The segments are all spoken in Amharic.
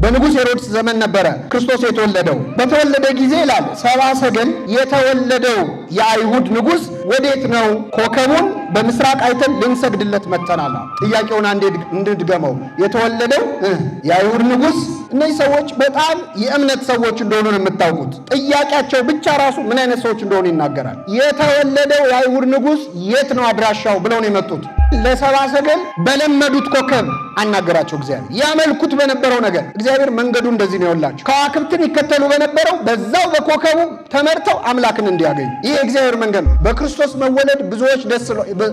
በንጉሥ ሄሮድስ ዘመን ነበረ ክርስቶስ የተወለደው። በተወለደ ጊዜ ይላል ሰብአ ሰገል የተወለደው የአይሁድ ንጉሥ ወዴት ነው? ኮከቡን በምስራቅ አይተን ልንሰግድለት መጥተናል። ጥያቄውን አንዴ እንድድገመው። የተወለደው የአይሁድ ንጉሥ። እነዚህ ሰዎች በጣም የእምነት ሰዎች እንደሆኑ ነው የምታውቁት። ጥያቄያቸው ብቻ ራሱ ምን አይነት ሰዎች እንደሆኑ ይናገራል። የተወለደው የአይሁድ ንጉሥ የት ነው አድራሻው ብለው ነው የመጡት። ለሰብአ ሰገል በለመዱት ኮከብ አናገራቸው። እግዚአብሔር ያመልኩት በነበረው ነገር እግዚአብሔር መንገዱ እንደዚህ ነው ያላቸው። ከዋክብትን ይከተሉ በነበረው በዛው በኮከቡ ተመርተው አምላክን እንዲያገኙ ይሄ እግዚአብሔር መንገድ ነው። በክርስቶስ መወለድ ብዙዎች ደስ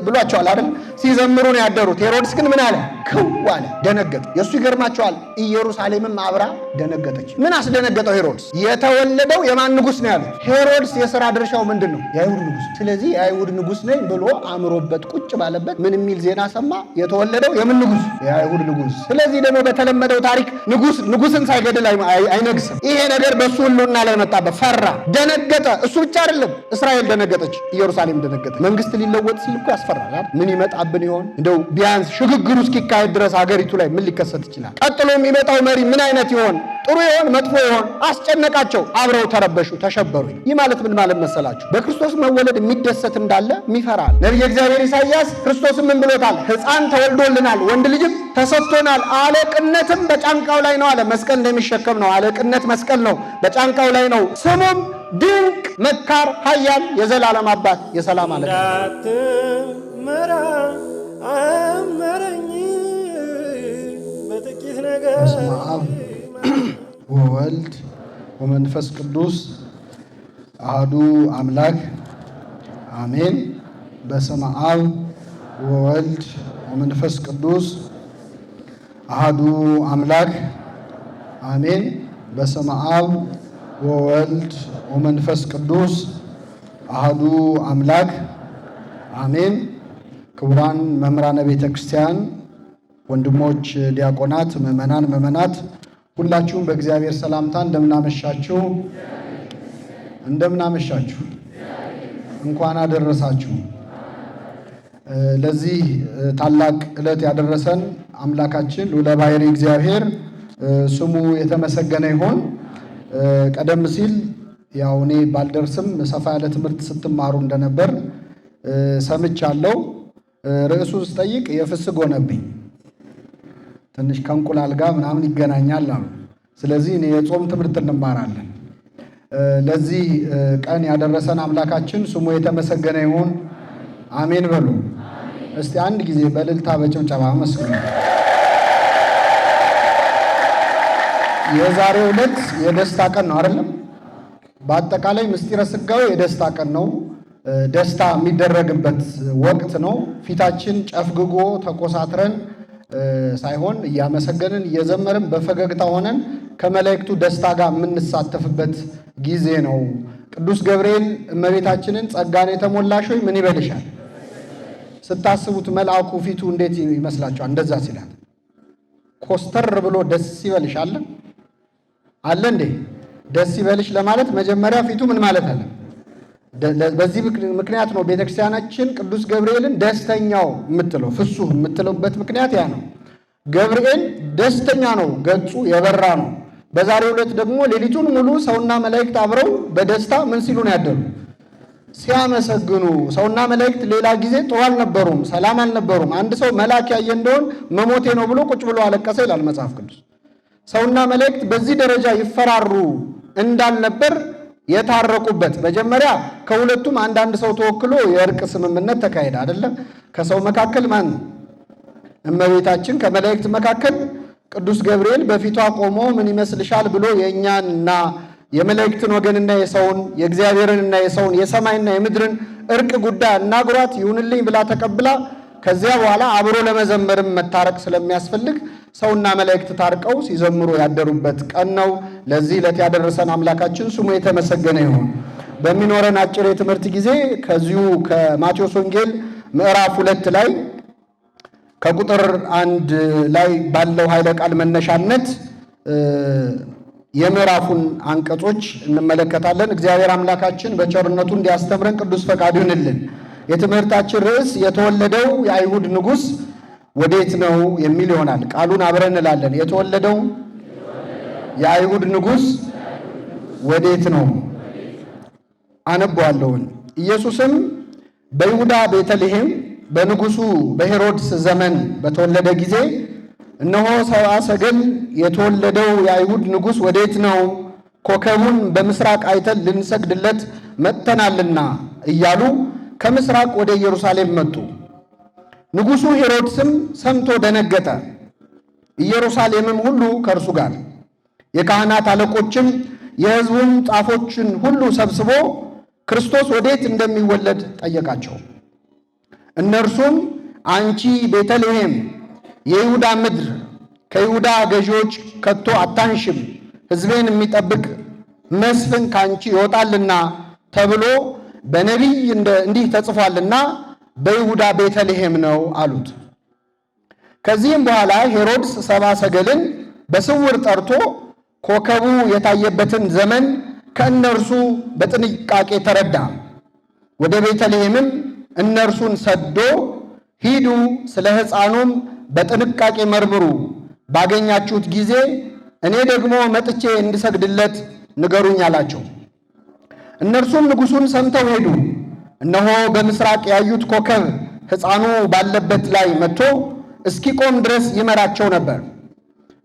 ብሏቸዋል አይደል? ሲዘምሩ ነው ያደሩት። ሄሮድስ ግን ምን አለ? ክው አለ፣ ደነገጠ። የእሱ ይገርማቸዋል። ኢየሩሳሌምም አብራ ደነገጠች። ምን አስደነገጠው ሄሮድስ? የተወለደው የማን ንጉሥ ነው ያሉት። ሄሮድስ የሥራ ድርሻው ምንድን ነው? የአይሁድ ንጉሥ። ስለዚህ የአይሁድ ንጉሥ ነኝ ብሎ አምሮበት ቁጭ ባለበት ምን የሚል ዜና ሰማ? የተወለደው የምን ንጉሥ? የአይሁድ ንጉሥ። ስለዚህ ደግሞ በተለመደው ታሪክ ንጉሥን ሳይገድል አይነግስም። ይሄ ነገር በእሱ ሁሉና ላይ መጣበት፣ ፈራ፣ ደነገጠ። እሱ ብቻ አይደለም፣ እስራኤል ደነገጠች፣ ኢየሩሳሌም ደነገጠች። መንግስት ሊለወጥ ሲል እኮ ያስፈራል። ምን ይመጣብን ይሆን? እንደው ቢያንስ ሽግግሩ እስኪካሄድ ድረስ ሀገሪቱ ላይ ምን ሊከሰት ይችላል? ቀጥሎ የሚመጣው መሪ ምን አይነት ይሆን? ጥሩ ይሆን? መጥፎ ይሆን? አስጨነቃቸው። አብረው ተረበሹ፣ ተሸበሩ። ይህ ማለት ምን ማለት መሰላችሁ? በክርስቶስ መወለድ የሚደሰት እንዳለ የሚፈራል። ነቢየ እግዚአብሔር ኢሳይያስ ክርስቶስም ምን ብሎታል? ሕፃን ተወልዶልናል፣ ወንድ ልጅም ተሰጥቶናል፣ አለቅነትም በጫንቃው ላይ ነው አለ። መስቀል እንደሚሸከም ነው። አለቅነት መስቀል ነው፣ በጫንቃው ላይ ነው። ስሙም ድንቅ መካር፣ ኃያል፣ የዘላለም አባት፣ የሰላም አለቃ። በስመ አብ ወወልድ ወመንፈስ ቅዱስ አሐዱ አምላክ አሜን። በስመ አብ ወወልድ ወመንፈስ ቅዱስ አሐዱ አምላክ አሜን። በስመ አብ ወወልድ ወመንፈስ ቅዱስ አሐዱ አምላክ አሜን። ክቡራን መምህራነ ቤተ ክርስቲያን፣ ወንድሞች ዲያቆናት፣ ምዕመናን፣ ምዕመናት ሁላችሁም በእግዚአብሔር ሰላምታ እንደምናመሻችሁ እንደምናመሻችሁ እንኳን አደረሳችሁ። ለዚህ ታላቅ ዕለት ያደረሰን አምላካችን ልዑለ ባሕርይ እግዚአብሔር ስሙ የተመሰገነ ይሁን። ቀደም ሲል ያው እኔ ባልደርስም ሰፋ ያለ ትምህርት ስትማሩ እንደነበር ሰምቻለሁ። ርዕሱ ስጠይቅ የፍስግ ሆነብኝ። ትንሽ ከእንቁላል ጋር ምናምን ይገናኛል አሉ። ስለዚህ እኔ የጾም ትምህርት እንማራለን። ለዚህ ቀን ያደረሰን አምላካችን ስሙ የተመሰገነ ይሁን። አሜን በሉ እስቲ አንድ ጊዜ በእልልታ በጭብጨባ መስግኑ። የዛሬው ዕለት የደስታ ቀን ነው አይደለም? በአጠቃላይ ምስጢረ ሥጋዌ የደስታ ቀን ነው። ደስታ የሚደረግበት ወቅት ነው። ፊታችን ጨፍግጎ ተኮሳትረን ሳይሆን እያመሰገንን እየዘመርን በፈገግታ ሆነን ከመላእክቱ ደስታ ጋር የምንሳተፍበት ጊዜ ነው። ቅዱስ ገብርኤል እመቤታችንን ጸጋን የተሞላሽ ሆይ ምን ይበልሻል? ስታስቡት መልአኩ ፊቱ እንዴት ይመስላችኋል? እንደዛ ሲላት ኮስተር ብሎ ደስ ይበልሽ አለ እንዴ? ደስ ይበልሽ ለማለት መጀመሪያ ፊቱ ምን ማለት አለ? በዚህ ምክንያት ነው ቤተክርስቲያናችን ቅዱስ ገብርኤልን ደስተኛው የምትለው፣ ፍሱህ የምትለውበት ምክንያት ያ ነው። ገብርኤል ደስተኛ ነው፣ ገጹ የበራ ነው። በዛሬው ዕለት ደግሞ ሌሊቱን ሙሉ ሰውና መላእክት አብረው በደስታ ምን ሲሉ ነው ያደሩ? ሲያመሰግኑ። ሰውና መላእክት ሌላ ጊዜ ጥሩ አልነበሩም፣ ሰላም አልነበሩም። አንድ ሰው መልአክ ያየ እንደሆን መሞቴ ነው ብሎ ቁጭ ብሎ አለቀሰ ይላል መጽሐፍ ቅዱስ። ሰውና መላእክት በዚህ ደረጃ ይፈራሩ እንዳልነበር የታረቁበት መጀመሪያ ከሁለቱም አንዳንድ ሰው ተወክሎ የእርቅ ስምምነት ተካሄደ አይደለም? ከሰው መካከል ማን? እመቤታችን። ከመላእክት መካከል ቅዱስ ገብርኤል በፊቷ ቆሞ ምን ይመስልሻል ብሎ የእኛንና የመላእክትን ወገንና የሰውን የእግዚአብሔርንና የሰውን የሰማይና የምድርን እርቅ ጉዳይ አናግሯት ይሁንልኝ ብላ ተቀብላ ከዚያ በኋላ አብሮ ለመዘመርም መታረቅ ስለሚያስፈልግ ሰውና መላእክት ታርቀው ሲዘምሩ ያደሩበት ቀን ነው። ለዚህ ዕለት ያደረሰን አምላካችን ስሙ የተመሰገነ ይሁን። በሚኖረን አጭር የትምህርት ጊዜ ከዚሁ ከማቴዎስ ወንጌል ምዕራፍ 2 ላይ ከቁጥር 1 ላይ ባለው ኃይለ ቃል መነሻነት የምዕራፉን አንቀጾች እንመለከታለን። እግዚአብሔር አምላካችን በቸርነቱ እንዲያስተምረን ቅዱስ ፈቃዱ ይሁንልን። የትምህርታችን ርዕስ የተወለደው የአይሁድ ንጉሥ ወዴት ነው የሚል ይሆናል። ቃሉን አብረን እንላለን። የተወለደው የአይሁድ ንጉሥ ወዴት ነው? አነባዋለሁን። ኢየሱስም በይሁዳ ቤተልሔም በንጉሡ በሄሮድስ ዘመን በተወለደ ጊዜ እነሆ ሰብአ ሰገል የተወለደው የአይሁድ ንጉሥ ወዴት ነው? ኮከቡን በምስራቅ አይተን ልንሰግድለት መጥተናልና እያሉ ከምስራቅ ወደ ኢየሩሳሌም መጡ። ንጉሡ ሄሮድስም ሰምቶ ደነገጠ፣ ኢየሩሳሌምም ሁሉ ከእርሱ ጋር። የካህናት አለቆችም የሕዝቡም ጻፎችን ሁሉ ሰብስቦ ክርስቶስ ወዴት እንደሚወለድ ጠየቃቸው። እነርሱም አንቺ ቤተልሔም የይሁዳ ምድር ከይሁዳ ገዢዎች ከቶ አታንሽም፣ ሕዝቤን የሚጠብቅ መስፍን ካንቺ ይወጣልና ተብሎ በነቢይ እንዲህ ተጽፏልና በይሁዳ ቤተልሔም ነው አሉት። ከዚህም በኋላ ሄሮድስ ሰብአ ሰገልን በስውር ጠርቶ ኮከቡ የታየበትን ዘመን ከእነርሱ በጥንቃቄ ተረዳ። ወደ ቤተልሔምም እነርሱን ሰዶ ሂዱ፣ ስለ ሕፃኑም በጥንቃቄ መርምሩ፣ ባገኛችሁት ጊዜ እኔ ደግሞ መጥቼ እንድሰግድለት ንገሩኝ አላቸው። እነርሱም ንጉሡን ሰምተው ሄዱ። እነሆ በምስራቅ ያዩት ኮከብ ሕፃኑ ባለበት ላይ መጥቶ እስኪቆም ድረስ ይመራቸው ነበር።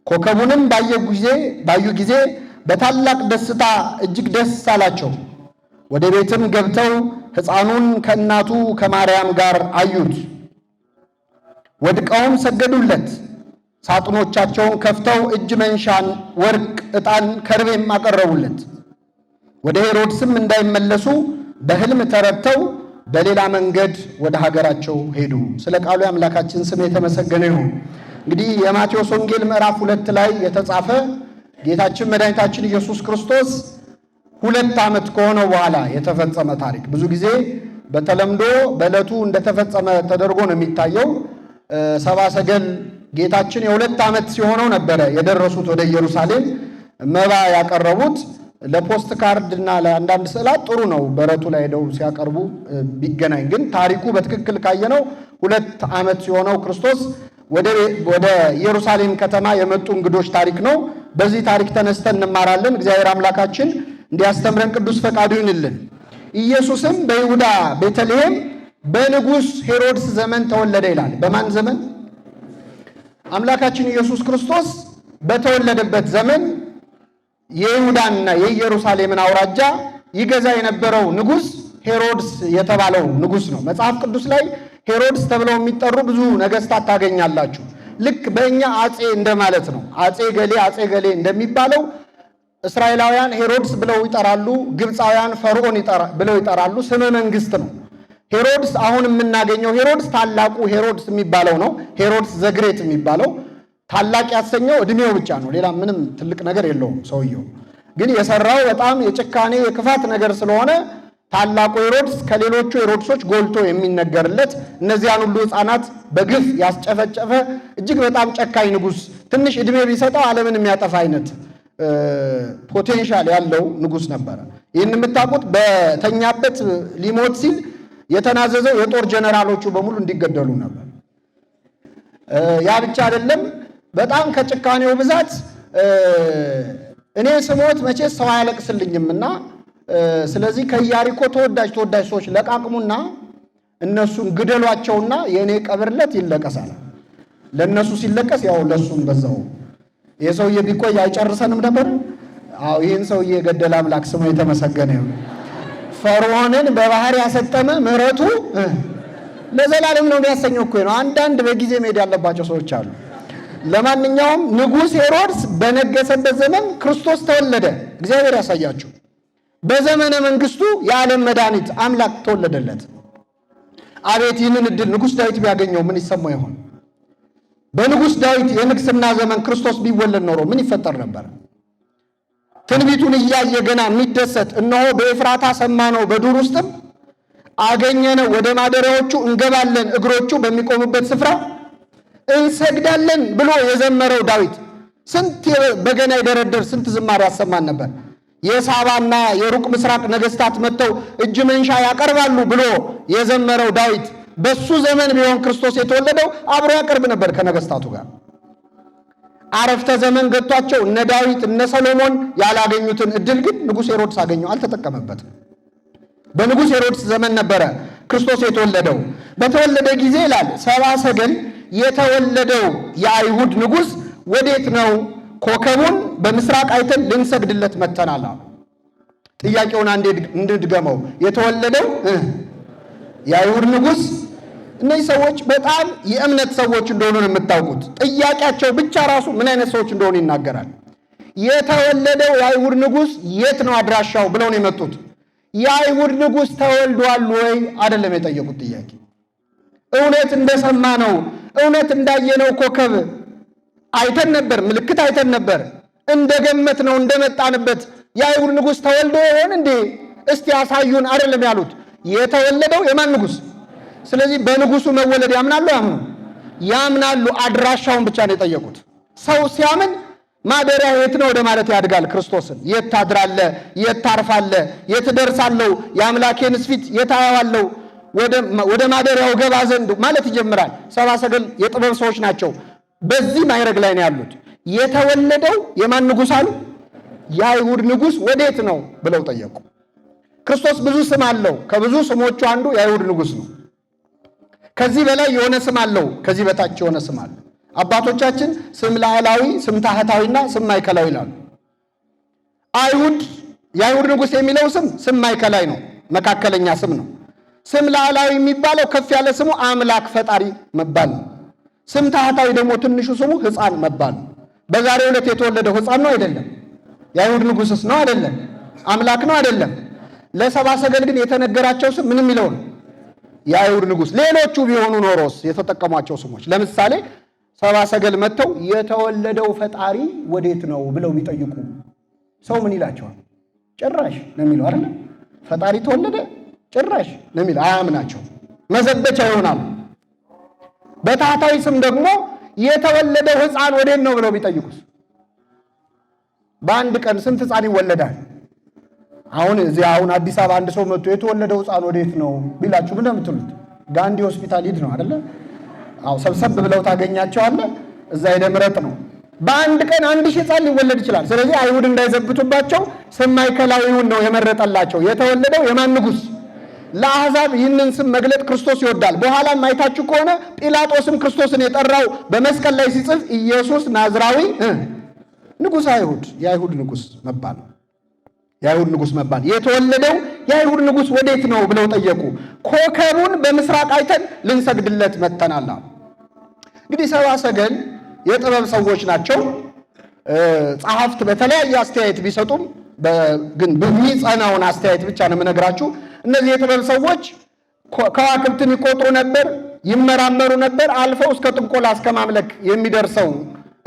ኮከቡንም ባዩ ጊዜ በታላቅ ደስታ እጅግ ደስ አላቸው። ወደ ቤትም ገብተው ሕፃኑን ከእናቱ ከማርያም ጋር አዩት። ወድቀውም ሰገዱለት። ሳጥኖቻቸውን ከፍተው እጅ መንሻን፣ ወርቅ፣ ዕጣን፣ ከርቤም አቀረቡለት። ወደ ሄሮድስም እንዳይመለሱ በሕልም ተረድተው በሌላ መንገድ ወደ ሀገራቸው ሄዱ። ስለ ቃሉ የአምላካችን ስም የተመሰገነ ይሁን። እንግዲህ የማቴዎስ ወንጌል ምዕራፍ 2 ላይ የተጻፈ ጌታችን መድኃኒታችን ኢየሱስ ክርስቶስ 2 ዓመት ከሆነው በኋላ የተፈጸመ ታሪክ። ብዙ ጊዜ በተለምዶ በዕለቱ እንደተፈጸመ ተደርጎ ነው የሚታየው። ሰብአ ሰገል ጌታችን የ2 ዓመት ሲሆነው ነበረ የደረሱት ወደ ኢየሩሳሌም መባ ያቀረቡት። ለፖስት ካርድ እና ለአንዳንድ ስዕላት ጥሩ ነው በረቱ ላይ ሄደው ሲያቀርቡ ቢገናኝ። ግን ታሪኩ በትክክል ካየነው 2 ዓመት ሲሆነው ክርስቶስ ወደ ኢየሩሳሌም ከተማ የመጡ እንግዶች ታሪክ ነው። በዚህ ታሪክ ተነስተን እንማራለን። እግዚአብሔር አምላካችን እንዲያስተምረን ቅዱስ ፈቃዱ ይሁንልን። ኢየሱስም በይሁዳ ቤተልሔም በንጉሥ ሄሮድስ ዘመን ተወለደ ይላል። በማን ዘመን? አምላካችን ኢየሱስ ክርስቶስ በተወለደበት ዘመን የይሁዳንና የኢየሩሳሌምን አውራጃ ይገዛ የነበረው ንጉሥ ሄሮድስ የተባለው ንጉሥ ነው። መጽሐፍ ቅዱስ ላይ ሄሮድስ ተብለው የሚጠሩ ብዙ ነገሥታት ታገኛላችሁ። ልክ በእኛ አጼ እንደማለት ነው። አጼ ገሌ እንደሚባለው እስራኤላውያን ሄሮድስ ብለው ይጠራሉ፣ ግብፃውያን ፈርዖን ብለው ይጠራሉ። ስመ መንግስት ነው። ሄሮድስ አሁን የምናገኘው ሄሮድስ ታላቁ ሄሮድስ የሚባለው ነው። ሄሮድስ ዘግሬት የሚባለው ታላቅ ያሰኘው እድሜው ብቻ ነው። ሌላ ምንም ትልቅ ነገር የለውም። ሰውየው ግን የሰራው በጣም የጭካኔ የክፋት ነገር ስለሆነ ታላቁ ሄሮድስ ከሌሎቹ ሄሮድሶች ጎልቶ የሚነገርለት፣ እነዚያን ሁሉ ሕፃናት በግፍ ያስጨፈጨፈ እጅግ በጣም ጨካኝ ንጉሥ፣ ትንሽ እድሜ ቢሰጠው ዓለምን የሚያጠፋ አይነት ፖቴንሻል ያለው ንጉሥ ነበረ። ይህን የምታውቁት በተኛበት ሊሞት ሲል የተናዘዘው የጦር ጀነራሎቹ በሙሉ እንዲገደሉ ነበር። ያ ብቻ አይደለም። በጣም ከጭካኔው ብዛት እኔ ስሞት መቼስ ሰው አያለቅስልኝምና ስለዚህ ከኢያሪኮ ተወዳጅ ሰዎች ለቃቅሙና እነሱን ግደሏቸውና የእኔ ቀብርለት ይለቀሳል። ለእነሱ ሲለቀስ ያው ለሱም በዛው የሰውዬ ቢቆይ አይጨርሰንም ነበር። ይህን ሰውዬ የገደለ አምላክ ስሙ የተመሰገነ ይሁን። ፈርዖንን በባህር ያሰጠመ ምሕረቱ ለዘላለም ነው የሚያሰኘው እኮ ነው። አንዳንድ በጊዜ መሄድ ያለባቸው ሰዎች አሉ። ለማንኛውም ንጉሥ ሄሮድስ በነገሰበት ዘመን ክርስቶስ ተወለደ። እግዚአብሔር ያሳያችሁ። በዘመነ መንግስቱ የዓለም መድኃኒት አምላክ ተወለደለት። አቤት ይህንን እድል ንጉሥ ዳዊት ቢያገኘው ምን ይሰማው ይሆን? በንጉሥ ዳዊት የንግስና ዘመን ክርስቶስ ቢወለድ ኖሮ ምን ይፈጠር ነበር? ትንቢቱን እያየ ገና የሚደሰት እነሆ በኤፍራታ ሰማነው፣ በዱር ውስጥም አገኘነው፣ ወደ ማደሪያዎቹ እንገባለን፣ እግሮቹ በሚቆሙበት ስፍራ እንሰግዳለን ብሎ የዘመረው ዳዊት ስንት በገና ይደረደር፣ ስንት ዝማሬ ያሰማን ነበር። የሳባና የሩቅ ምስራቅ ነገስታት መጥተው እጅ መንሻ ያቀርባሉ ብሎ የዘመረው ዳዊት በሱ ዘመን ቢሆን ክርስቶስ የተወለደው አብሮ ያቀርብ ነበር ከነገስታቱ ጋር። አረፍተ ዘመን ገጥቷቸው እነ ዳዊት እነ ሰሎሞን ያላገኙትን እድል ግን ንጉሥ ሄሮድስ አገኘው፣ አልተጠቀመበትም። በንጉሥ ሄሮድስ ዘመን ነበረ ክርስቶስ የተወለደው። በተወለደ ጊዜ ይላል ሰብአ ሰገል የተወለደው የአይሁድ ንጉሥ ወዴት ነው? ኮከቡን በምስራቅ አይተን ልንሰግድለት መጥተናል አሉ። ጥያቄውን አንዴ እንድገመው። የተወለደው የአይሁድ ንጉሥ። እነዚህ ሰዎች በጣም የእምነት ሰዎች እንደሆኑ ነው የምታውቁት። ጥያቄያቸው ብቻ ራሱ ምን አይነት ሰዎች እንደሆኑ ይናገራል። የተወለደው የአይሁድ ንጉሥ የት ነው አድራሻው ብለው ነው የመጡት። የአይሁድ ንጉሥ ተወልዷል ወይ አይደለም የጠየቁት ጥያቄ። እውነት እንደሰማ ነው፣ እውነት እንዳየነው ኮከብ አይተን ነበር፣ ምልክት አይተን ነበር፣ እንደገመት ነው እንደመጣንበት የአይሁድ ንጉሥ ተወልዶ ይሆን እንዴ? እስቲ ያሳዩን አይደለም ያሉት። የተወለደው የማን ንጉሥ? ስለዚህ በንጉሱ መወለድ ያምናሉ? ያምናሉ። አድራሻውን ብቻ ነው የጠየቁት። ሰው ሲያምን ማደሪያ የት ነው ወደ ማለት ያድጋል። ክርስቶስን የት ታድራለህ? የት ታርፋለህ? የት ደርሳለሁ? የአምላኬንስ ፊት የት አየዋለሁ? ወደ ማደሪያው ገባ ዘንድ ማለት ይጀምራል። ሰብአ ሰገል የጥበብ ሰዎች ናቸው። በዚህ ማይረግ ላይ ነው ያሉት። የተወለደው የማን ንጉሥ አሉ? የአይሁድ ንጉሥ ወዴት ነው ብለው ጠየቁ። ክርስቶስ ብዙ ስም አለው። ከብዙ ስሞቹ አንዱ የአይሁድ ንጉሥ ነው። ከዚህ በላይ የሆነ ስም አለው፣ ከዚህ በታች የሆነ ስም አለው። አባቶቻችን ስም ላዕላዊ፣ ስም ታህታዊና ስም ማዕከላዊ ይላሉ። የአይሁድ ንጉሥ የሚለው ስም ማዕከላዊ ነው፣ መካከለኛ ስም ነው። ስም ላዕላዊ የሚባለው ከፍ ያለ ስሙ አምላክ ፈጣሪ መባል ነው። ስም ታህታዊ ደግሞ ትንሹ ስሙ ሕፃን መባል ነው። በዛሬው ዕለት የተወለደው ሕፃን ነው አይደለም? የአይሁድ ንጉሥስ ነው አይደለም? አምላክ ነው አይደለም? ለሰብአ ሰገል ግን የተነገራቸው ስም ምን የሚለው ነው? የአይሁድ ንጉሥ። ሌሎቹ ቢሆኑ ኖሮስ የተጠቀሟቸው ስሞች፣ ለምሳሌ ሰብአ ሰገል መጥተው የተወለደው ፈጣሪ ወዴት ነው ብለው ቢጠይቁ ሰው ምን ይላቸዋል? ጭራሽ ነው የሚለው አይደል? ፈጣሪ ተወለደ ጭራሽ ነው የሚለው። አያምናቸው፣ መዘበቻ ይሆናሉ። በታህታዊ ስም ደግሞ የተወለደው ሕፃን ወዴት ነው ብለው ቢጠይቁስ? በአንድ ቀን ስንት ሕፃን ይወለዳል? አሁን አዲስ አበባ አንድ ሰው መጥቶ የተወለደው ሕፃን ወዴት ነው ቢላችሁ ምን እንደምትሉት? ጋንዲ ሆስፒታል ሂድ ነው አይደለ? ሰብሰብ ብለው ታገኛቸዋለህ። እዛ ሄደህ ምረጥ ነው። በአንድ ቀን 1000 ሕፃን ሊወለድ ይችላል። ስለዚህ አይሁድ እንዳይዘብቱባቸው ስም ማዕከላዊውን ነው የመረጠላቸው። የተወለደው የማን ንጉሥ? ለአሕዛብ ይህንን ስም መግለጥ ክርስቶስ ይወዳል። በኋላም አይታችሁ ከሆነ ጲላጦስም ክርስቶስን የጠራው በመስቀል ላይ ሲጽፍ ኢየሱስ ናዝራዊ ንጉሥ አይሁድ፣ የአይሁድ ንጉሥ መባል ነው። የአይሁድ ንጉሥ መባል። የተወለደው የአይሁድ ንጉሥ ወዴት ነው ብለው ጠየቁ። ኮከቡን በምስራቅ አይተን ልንሰግድለት መጥተናል። እንግዲህ ሰብአ ሰገል የጥበብ ሰዎች ናቸው። ጸሐፍት በተለያየ አስተያየት ቢሰጡም ግን በሚጸናውን አስተያየት ብቻ ነው የምነግራችሁ። እነዚህ የጥበብ ሰዎች ከዋክብትን ይቆጥሩ ነበር፣ ይመራመሩ ነበር። አልፈው እስከ ጥንቆላ እስከ ማምለክ የሚደርሰው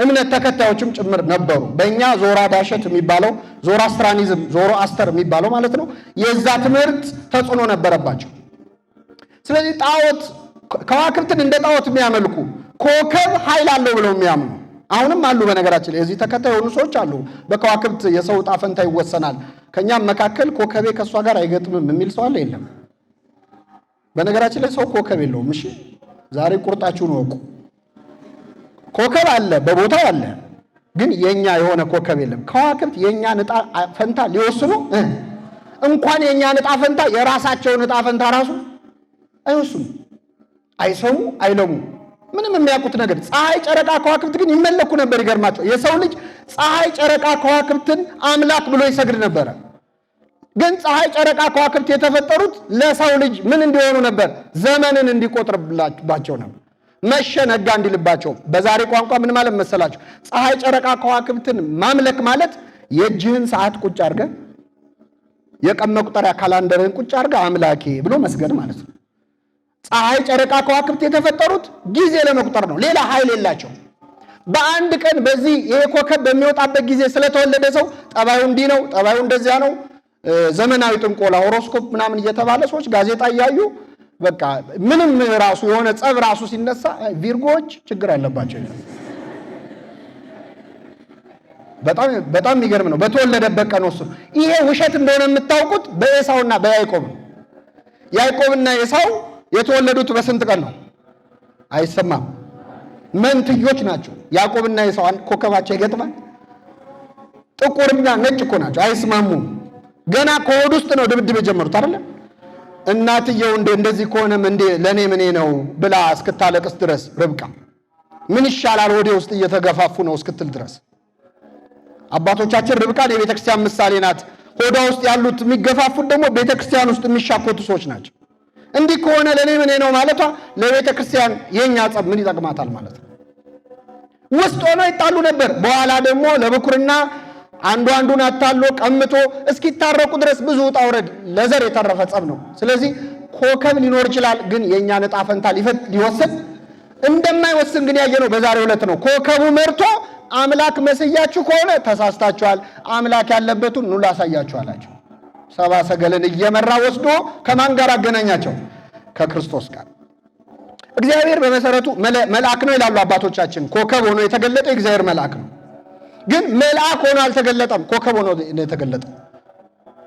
እምነት ተከታዮችም ጭምር ነበሩ። በእኛ ዞራ ዳሸት የሚባለው ዞራስትራኒዝም፣ ዞሮ አስተር የሚባለው ማለት ነው። የዛ ትምህርት ተጽዕኖ ነበረባቸው። ስለዚህ ከዋክብትን እንደ ጣዖት የሚያመልኩ፣ ኮከብ ኃይል አለው ብለው የሚያምኑ አሁንም አሉ። በነገራችን ላይ የዚህ ተከታይ የሆኑ ሰዎች አሉ። በከዋክብት የሰው ዕጣ ፈንታ ይወሰናል፣ ከኛም መካከል ኮከቤ ከእሷ ጋር አይገጥምም የሚል ሰው አለ? የለም። በነገራችን ላይ ሰው ኮከብ የለውም። እሺ፣ ዛሬ ቁርጣችሁን ወቁ። ኮከብ አለ፣ በቦታው አለ፣ ግን የኛ የሆነ ኮከብ የለም። ከዋክብት የኛን ዕጣ ፈንታ ሊወስኑ እንኳን የኛን ዕጣ ፈንታ የራሳቸውን ዕጣ ፈንታ ራሱ አይወስኑ፣ አይሰሙ፣ አይለሙ። ምንም የሚያውቁት ነገር። ፀሐይ፣ ጨረቃ፣ ከዋክብት ግን ይመለኩ ነበር። ይገርማቸው። የሰው ልጅ ፀሐይ፣ ጨረቃ፣ ከዋክብትን አምላክ ብሎ ይሰግድ ነበረ። ግን ፀሐይ፣ ጨረቃ፣ ከዋክብት የተፈጠሩት ለሰው ልጅ ምን እንዲሆኑ ነበር? ዘመንን እንዲቆጥርባቸው ነበር። መሸ ነጋ እንዲልባቸው። በዛሬ ቋንቋ ምን ማለት መሰላችሁ? ፀሐይ፣ ጨረቃ፣ ከዋክብትን ማምለክ ማለት የእጅህን ሰዓት ቁጭ አድርገህ የቀን መቁጠሪያ ካላንደርህን ቁጭ አድርገህ አምላኬ ብሎ መስገድ ማለት ነው። ፀሐይ፣ ጨረቃ፣ ከዋክብት የተፈጠሩት ጊዜ ለመቁጠር ነው። ሌላ ኃይል የላቸው። በአንድ ቀን በዚህ ይሄ ኮከብ በሚወጣበት ጊዜ ስለተወለደ ሰው ጠባዩ እንዲህ ነው፣ ጠባዩ እንደዚያ ነው፣ ዘመናዊ ጥንቆላ ሆሮስኮፕ ምናምን እየተባለ ሰዎች ጋዜጣ እያዩ በቃ ምንም ራሱ የሆነ ጸብ ራሱ ሲነሳ ቪርጎዎች ችግር አለባቸው ይላል። በጣም የሚገርም ነው። በተወለደበት ቀን ወስኑ። ይሄ ውሸት እንደሆነ የምታውቁት በኤሳውና በያዕቆብ ነው። ያዕቆብና ኤሳው የተወለዱት በስንት ቀን ነው? አይሰማም። መንትዮች ናቸው። ያዕቆብና ኤሳው አንድ ኮከባቸው ይገጥማል። ጥቁርና ነጭ እኮ ናቸው፣ አይስማሙም። ገና ከሆድ ውስጥ ነው ድብድብ የጀመሩት አይደለ? እናትየው እንደዚህ ከሆነም ለኔ ምኔ ነው ብላ እስክታለቅስ ድረስ ርብቃ ምን ይሻላል ወዴ ውስጥ እየተገፋፉ ነው እስክትል ድረስ አባቶቻችን ርብቃን የቤተ ክርስቲያን ምሳሌ ናት። ሆዷ ውስጥ ያሉት የሚገፋፉት ደግሞ ቤተ ክርስቲያን ውስጥ የሚሻኮቱ ሰዎች ናቸው። እንዲህ ከሆነ ለኔ ምኔ ነው ማለቷ ለቤተ ክርስቲያን የኛ ጸብ ምን ይጠቅማታል ማለት ነው። ውስጥ ሆነው ይጣሉ ነበር። በኋላ ደግሞ ለብኩርና አንዱን አታሎ ቀምቶ እስኪታረቁ ድረስ ብዙ ውጣ ውረድ ለዘር የተረፈ ጸብ ነው። ስለዚህ ኮከብ ሊኖር ይችላል፣ ግን የኛ ዕጣ ፈንታ ሊወስን እንደማይወስን ግን ያየነው በዛሬው ዕለት ነው። ኮከቡ መርቶ አምላክ መስያችሁ ከሆነ ተሳስታችኋል፣ አምላክ ያለበቱን ኑ ላሳያችሁ አላቸው። ሰብአ ሰገልን እየመራ ወስዶ ከማን ጋር አገናኛቸው? ከክርስቶስ ጋር። እግዚአብሔር በመሰረቱ መልአክ ነው ይላሉ አባቶቻችን። ኮከብ ሆኖ የተገለጠው የእግዚአብሔር መልአክ ነው። ግን መልአክ ሆኖ አልተገለጠም፣ ኮከብ ሆኖ የተገለጠው።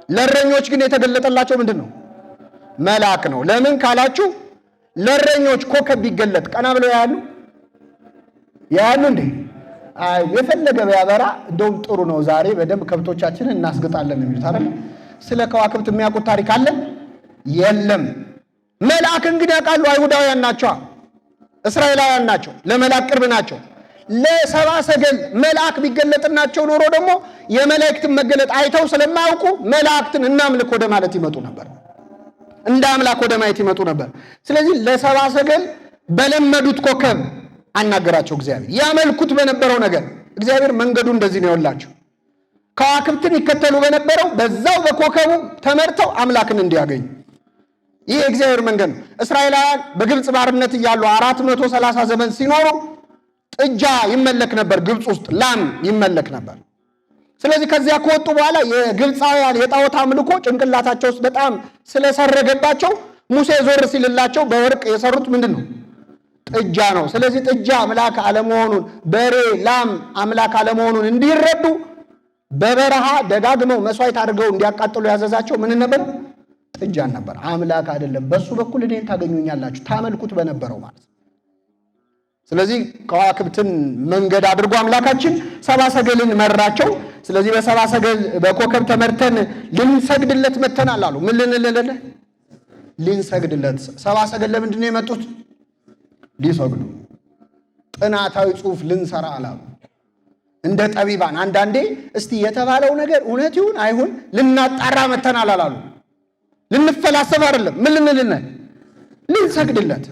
ለእረኞች ግን የተገለጠላቸው ምንድን ነው? መልአክ ነው። ለምን ካላችሁ ለእረኞች ኮከብ ቢገለጥ ቀና ብለው ያያሉ እንዴ? አይ የፈለገ ቢያበራ እንደውም ጥሩ ነው፣ ዛሬ በደንብ ከብቶቻችንን እናስግጣለን የሚሉት አይደል? ስለ ከዋክብት የሚያውቁት ታሪክ አለ? የለም። መልአክን ግን ያውቃሉ። አይሁዳውያን ናቸው፣ እስራኤላውያን ናቸው፣ ለመልአክ ቅርብ ናቸው። ለሰብአ ሰገል መልአክ ቢገለጥናቸው ኖሮ ደግሞ የመላእክትን መገለጥ አይተው ስለማያውቁ መላእክትን እናምልክ ወደ ማለት ይመጡ ነበር፣ እንደ አምላክ ወደ ማየት ይመጡ ነበር። ስለዚህ ለሰብአ ሰገል በለመዱት ኮከብ አናገራቸው እግዚአብሔር። ያመልኩት በነበረው ነገር እግዚአብሔር መንገዱ እንደዚህ ነው ያላቸው። ከዋክብትን ይከተሉ በነበረው በዛው በኮከቡ ተመርተው አምላክን እንዲያገኙ ይህ እግዚአብሔር መንገድ ነው። እስራኤላውያን በግብፅ ባርነት እያሉ 430 ዘመን ሲኖሩ ጥጃ ይመለክ ነበር፣ ግብፅ ውስጥ ላም ይመለክ ነበር። ስለዚህ ከዚያ ከወጡ በኋላ የግብፃውያን የጣዖት አምልኮ ጭንቅላታቸው ውስጥ በጣም ስለሰረገባቸው ሙሴ ዞር ሲልላቸው በወርቅ የሰሩት ምንድን ነው? ጥጃ ነው። ስለዚህ ጥጃ አምላክ አለመሆኑን፣ በሬ ላም አምላክ አለመሆኑን እንዲረዱ በበረሃ ደጋግመው መስዋዕት አድርገው እንዲያቃጥሉ ያዘዛቸው ምን ነበር? ጥጃን ነበር። አምላክ አይደለም። በሱ በኩል እኔን ታገኙኛላችሁ ታመልኩት በነበረው ማለት ነው። ስለዚህ ከዋክብትን መንገድ አድርጎ አምላካችን ሰብአ ሰገልን መራቸው። ስለዚህ በሰብአ ሰገል በኮከብ ተመርተን ልንሰግድለት መተናል አሉ። ምን ልንልልህ? ልንሰግድለት። ሰብአ ሰገል ለምንድን ነው የመጡት? ሊሰግዱ። ጥናታዊ ጽሑፍ ልንሰራ አላሉ። እንደ ጠቢባን አንዳንዴ እስቲ የተባለው ነገር እውነት ይሁን አይሁን ልናጣራ መተናል አላሉ። ልንፈላሰፍ አይደለም። ምን ልንልህ? ልንሰግድለት።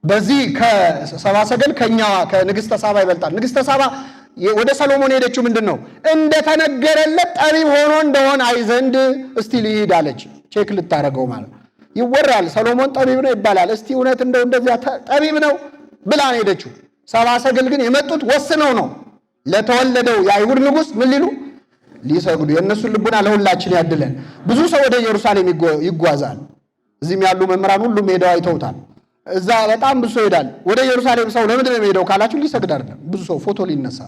በዚህ ከሰብአ ሰገል ከኛዋ ከንግሥተ ሳባ ይበልጣል። ንግሥተ ሳባ ወደ ሰሎሞን ሄደችው ምንድን ነው እንደተነገረለት ጠቢብ ሆኖ እንደሆነ አይ ዘንድ እስቲ ልሂድ አለች። ቼክ ልታደርገው ማለት ይወራል። ሰሎሞን ጠቢብ ነው ይባላል። እስቲ እውነት እንደዚያ ጠቢብ ነው ብላ ነው ሄደችው። ሰብአ ሰገል ግን የመጡት ወስነው ነው ለተወለደው የአይሁድ ንጉሥ ምን ሊሉ? ሊሰግዱ። የእነሱን ልቡና ለሁላችን ያድለን። ብዙ ሰው ወደ ኢየሩሳሌም ይጓዛል። እዚህም ያሉ መምህራን ሁሉም ሄደው አይተውታል። እዛ በጣም ብዙ ሰው ይሄዳል። ወደ ኢየሩሳሌም ሰው ለምንድን ነው የሚሄደው ካላችሁ ሊሰግድ አይደለም። ብዙ ሰው ፎቶ ሊነሳ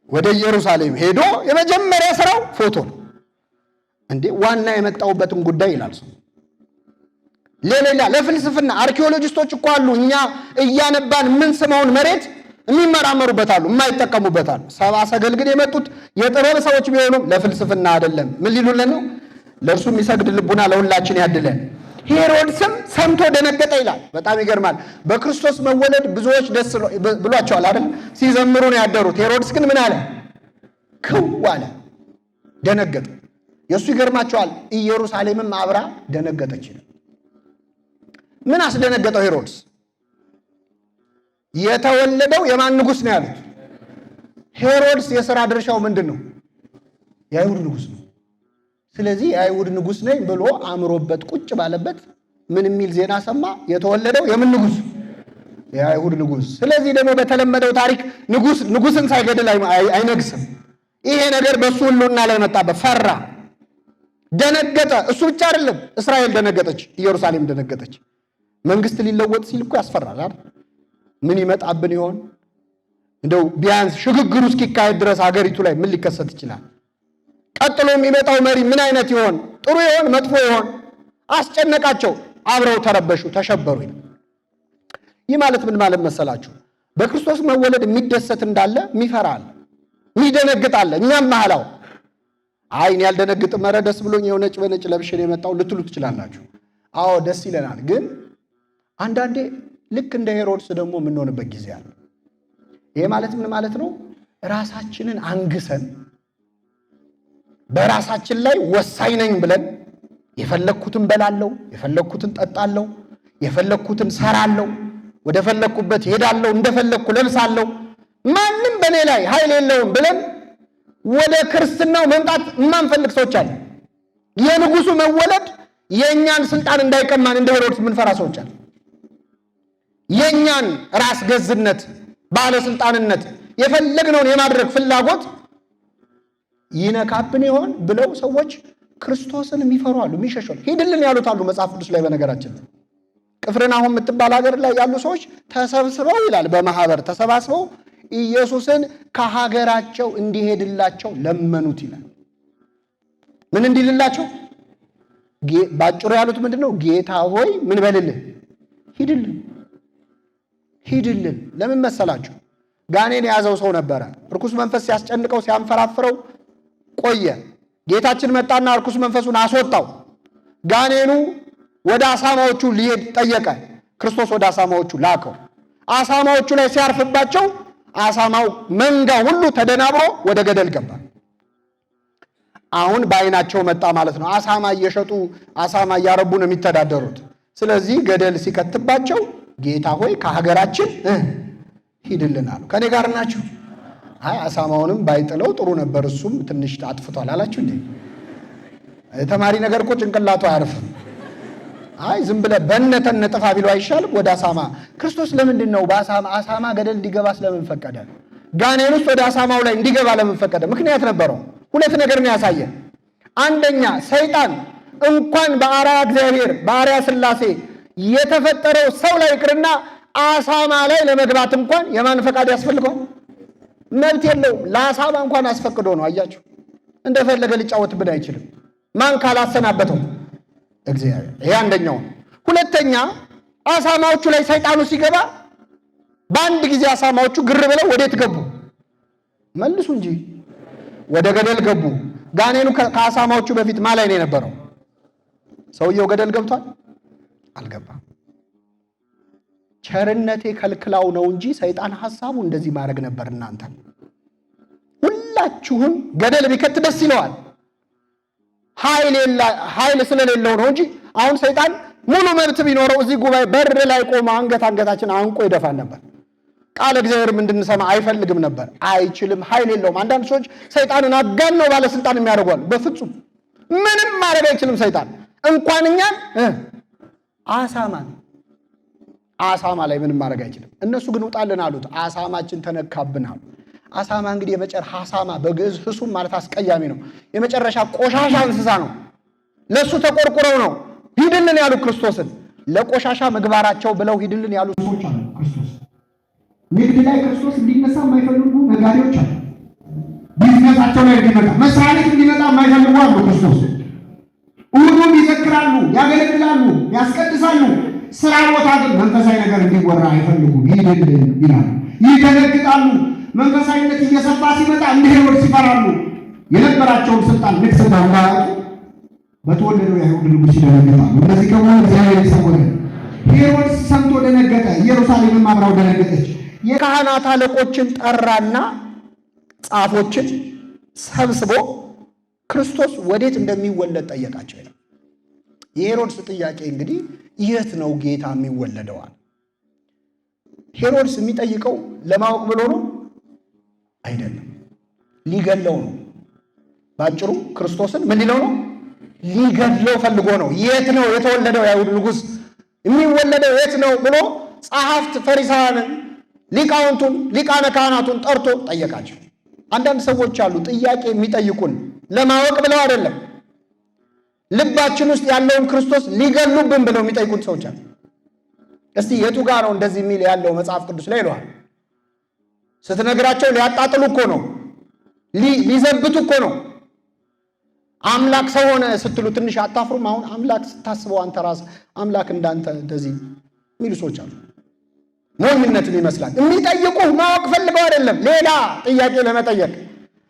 ወደ ኢየሩሳሌም ሄዶ የመጀመሪያ ስራው ፎቶ ነው። እንዴ ዋና የመጣውበትን ጉዳይ ይላል ሰው። ሌላ ለፍልስፍና አርኪኦሎጂስቶች እኮ አሉ። እኛ እያነባን ምን ስማውን መሬት የሚመራመሩበት አሉ፣ የማይጠቀሙበት አሉ። ሰብአ ሰገል ግን የመጡት የጥበብ ሰዎች ቢሆኑም ለፍልስፍና አይደለም። ምን ሊሉልን ነው? ለእርሱ የሚሰግድ ልቡና ለሁላችን ያድለን። ሄሮድስም ሰምቶ ደነገጠ ይላል። በጣም ይገርማል። በክርስቶስ መወለድ ብዙዎች ደስ ብሏቸዋል አይደል? ሲዘምሩ ነው ያደሩት። ሄሮድስ ግን ምን አለ? ክው አለ፣ ደነገጠ። የእሱ ይገርማቸዋል። ኢየሩሳሌምም አብራ ደነገጠች። ምን አስደነገጠው ሄሮድስ? የተወለደው የማን ንጉሥ ነው ያሉት? ሄሮድስ የሥራ ድርሻው ምንድን ነው? የአይሁድ ንጉሥ ነው። ስለዚህ የአይሁድ ንጉሥ ነኝ ብሎ አምሮበት ቁጭ ባለበት ምን የሚል ዜና ሰማ? የተወለደው የምን ንጉሥ? የአይሁድ ንጉሥ። ስለዚህ ደግሞ በተለመደው ታሪክ ንጉሥን ሳይገድል አይነግስም። ይሄ ነገር በሱ ሁሉና ላይ መጣበት። ፈራ፣ ደነገጠ። እሱ ብቻ አይደለም፣ እስራኤል ደነገጠች፣ ኢየሩሳሌም ደነገጠች። መንግስት ሊለወጥ ሲል እኮ ያስፈራል አይደል? ምን ይመጣብን ይሆን? እንደው ቢያንስ ሽግግሩ እስኪካሄድ ድረስ ሀገሪቱ ላይ ምን ሊከሰት ይችላል? ቀጥሎ የሚመጣው መሪ ምን አይነት ይሆን? ጥሩ ይሆን? መጥፎ ይሆን? አስጨነቃቸው። አብረው ተረበሹ፣ ተሸበሩ። ይህ ማለት ምን ማለት መሰላችሁ? በክርስቶስ መወለድ የሚደሰት እንዳለ የሚፈራ አለ፣ የሚደነግጥ አለ። እኛም መሐላው እኔ ያልደነግጥም ኧረ ደስ ብሎኝ የሆነጭ በነጭ ለብሼ የመጣው ልትሉ ትችላላችሁ። አዎ ደስ ይለናል። ግን አንዳንዴ ልክ እንደ ሄሮድስ ደግሞ የምንሆንበት ጊዜ አለ። ይሄ ማለት ምን ማለት ነው? ራሳችንን አንግሰን በራሳችን ላይ ወሳኝ ነኝ ብለን የፈለኩትን በላለው፣ የፈለኩትን ጠጣለው፣ የፈለኩትን ሰራለው፣ ወደ ፈለኩበት ሄዳለው፣ እንደፈለኩ ለብሳለው፣ ማንም በኔ ላይ ኃይል የለውም ብለን ወደ ክርስትናው መምጣት የማንፈልግ ሰዎች አለ። የንጉሱ መወለድ የኛን ስልጣን እንዳይቀማን እንደ ሄሮድስ የምንፈራ ሰዎች አለ። የኛን ራስ ገዝነት፣ ባለስልጣንነት፣ የፈለግነውን የማድረግ ፍላጎት ይነካብን ይሆን ብለው ሰዎች ክርስቶስን የሚፈሩ አሉ፣ የሚሸሹ ሂድልን ያሉት አሉ። መጽሐፍ ቅዱስ ላይ በነገራችን ቅፍርናሆም የምትባል ሀገር ላይ ያሉ ሰዎች ተሰብስበው ይላል በማህበር ተሰባስበው ኢየሱስን ከሀገራቸው እንዲሄድላቸው ለመኑት ይላል። ምን እንዲልላቸው? ባጭሩ ያሉት ምንድነው? ጌታ ሆይ ምን በልልህ? ሂድልን፣ ሂድልን። ለምን መሰላችሁ? ጋኔን የያዘው ሰው ነበረ። ርኩስ መንፈስ ሲያስጨንቀው ሲያንፈራፍረው ቆየ። ጌታችን መጣና ርኩስ መንፈሱን አስወጣው። ጋኔኑ ወደ አሳማዎቹ ሊሄድ ጠየቀ። ክርስቶስ ወደ አሳማዎቹ ላከው። አሳማዎቹ ላይ ሲያርፍባቸው አሳማው መንጋ ሁሉ ተደናብሮ ወደ ገደል ገባ። አሁን በአይናቸው መጣ ማለት ነው። አሳማ እየሸጡ አሳማ እያረቡ ነው የሚተዳደሩት። ስለዚህ ገደል ሲከትባቸው ጌታ ሆይ ከሀገራችን ሂድልን አሉ። ከኔ ጋር ናችሁ? አሳማውንም ባይጥለው ጥሩ ነበር፣ እሱም ትንሽ አጥፍቷል አላችሁ እንዴ? ተማሪ ነገር እኮ ጭንቅላቱ አያርፍም። ዝም ብለህ በእነተን ጥፋ ቢሉ አይሻልም? ወደ አሳማ ክርስቶስ ለምንድን ነው አሳማ ገደል እንዲገባ ስለምን ፈቀደ? ጋኔን ውስጥ ወደ አሳማው ላይ እንዲገባ ለምን ፈቀደ? ምክንያት ነበረው። ሁለት ነገር ነው ያሳየ። አንደኛ ሰይጣን እንኳን በአርአያ እግዚአብሔር በአርአያ ሥላሴ የተፈጠረው ሰው ላይ ይቅርና አሳማ ላይ ለመግባት እንኳን የማን ፈቃድ ያስፈልገው? መብት የለውም። ለአሳማ እንኳን አስፈቅዶ ነው። አያችሁ፣ እንደፈለገ ሊጫወትብን አይችልም። ማን ካላሰናበተው? እግዚአብሔር። ይሄ አንደኛው። ሁለተኛ አሳማዎቹ ላይ ሰይጣኑ ሲገባ በአንድ ጊዜ አሳማዎቹ ግር ብለው ወዴት ገቡ? መልሱ እንጂ ወደ ገደል ገቡ። ጋኔኑ ከአሳማዎቹ በፊት ማ ላይ ነው የነበረው? ሰውየው ገደል ገብቷል? አልገባም። ቸርነቴ ከልክላው ነው እንጂ ሰይጣን ሐሳቡ እንደዚህ ማድረግ ነበር። እናንተ ሁላችሁም ገደል ቢከት ደስ ይለዋል። ኃይል ስለሌለው ነው እንጂ አሁን ሰይጣን ሙሉ መብት ቢኖረው እዚህ ጉባኤ በር ላይ ቆሞ አንገታችን አንቆ ይደፋል ነበር። ቃል እግዚአብሔርም እንድንሰማ አይፈልግም ነበር። አይችልም፣ ኃይል የለውም። አንዳንድ ሰዎች ሰይጣንን አጋነው ባለስልጣን የሚያደርጓል። በፍጹም ምንም ማድረግ አይችልም ሰይጣን። እንኳን እኛን አሳማ ላይ ምንም ማድረግ አይችልም። እነሱ ግን ውጣልን አሉት። አሳማችን ተነካብን አሉ። አሳማ እንግዲህ አሳማ በግዕዝ ህሱም ማለት አስቀያሚ ነው። የመጨረሻ ቆሻሻ እንስሳ ነው። ለሱ ተቆርቁረው ነው ሂድልን ያሉ ክርስቶስን። ለቆሻሻ ምግባራቸው ብለው ሂድልን ያሉ ሰዎች አሉ። ክርስቶስ ንግድ ላይ ክርስቶስ እንዲነሳ የማይፈልጉ ነጋዴዎች አሉ። ቢዝነሳቸው ላይ እንዲመጣ መስሪያ ቤት እንዲመጣ የማይፈልጉ አሉ። ክርስቶስ እሑዱን ይዘክራሉ፣ ያገለግላሉ፣ ያስቀድሳሉ። ስራ ቦታ ግን መንፈሳዊ ነገር እንዲወራ አይፈልጉም። ሂድልን ይላሉ፣ ይደነግጣሉ። መንፈሳዊነት እየሰፋ ሲመጣ እንደ ሄሮድስ ይፈራሉ። የነበራቸውን ስልጣን ንግስና እንዳያጡ በተወለደው የአይሁድ ንጉሥ ይደነግጣሉ። እነዚህ ከሆነ እግዚአብሔር ይሰውረን። ሄሮድስ ሰምቶ ደነገጠ፣ ኢየሩሳሌምም አብራው ደነገጠች። የካህናት አለቆችን ጠራና ጻፎችን ሰብስቦ ክርስቶስ ወዴት እንደሚወለድ ጠየቃቸው። የሄሮድስ ጥያቄ እንግዲህ የት ነው ጌታ የሚወለደዋል? ሄሮድስ የሚጠይቀው ለማወቅ ብሎ ነው አይደለም፣ ሊገለው ነው። ባጭሩ ክርስቶስን ምን ሊለው ነው? ሊገድለው ፈልጎ ነው። የት ነው የተወለደው የአይሁድ ንጉሥ የሚወለደው የት ነው ብሎ ጸሐፍት ፈሪሳውያንን፣ ሊቃውንቱን፣ ሊቃነ ካህናቱን ጠርቶ ጠየቃቸው። አንዳንድ ሰዎች አሉ ጥያቄ የሚጠይቁን ለማወቅ ብለው አይደለም፣ ልባችን ውስጥ ያለውን ክርስቶስ ሊገሉብን ብለው የሚጠይቁን ሰዎች አሉ። እስቲ የቱ ጋር ነው እንደዚህ የሚል ያለው መጽሐፍ ቅዱስ ላይ ይለዋል። ስትነግራቸው ሊያጣጥሉ እኮ ነው፣ ሊዘብቱ እኮ ነው። አምላክ ሰው ሆነ ስትሉ ትንሽ አታፍሩም? አሁን አምላክ ስታስበው አንተ ራስህ አምላክ እንዳንተ እንደዚህ የሚሉ ሰዎች አሉ። ሞኝነትም ይመስላል። የሚጠይቁህ ማወቅ ፈልገው አይደለም፣ ሌላ ጥያቄ ለመጠየቅ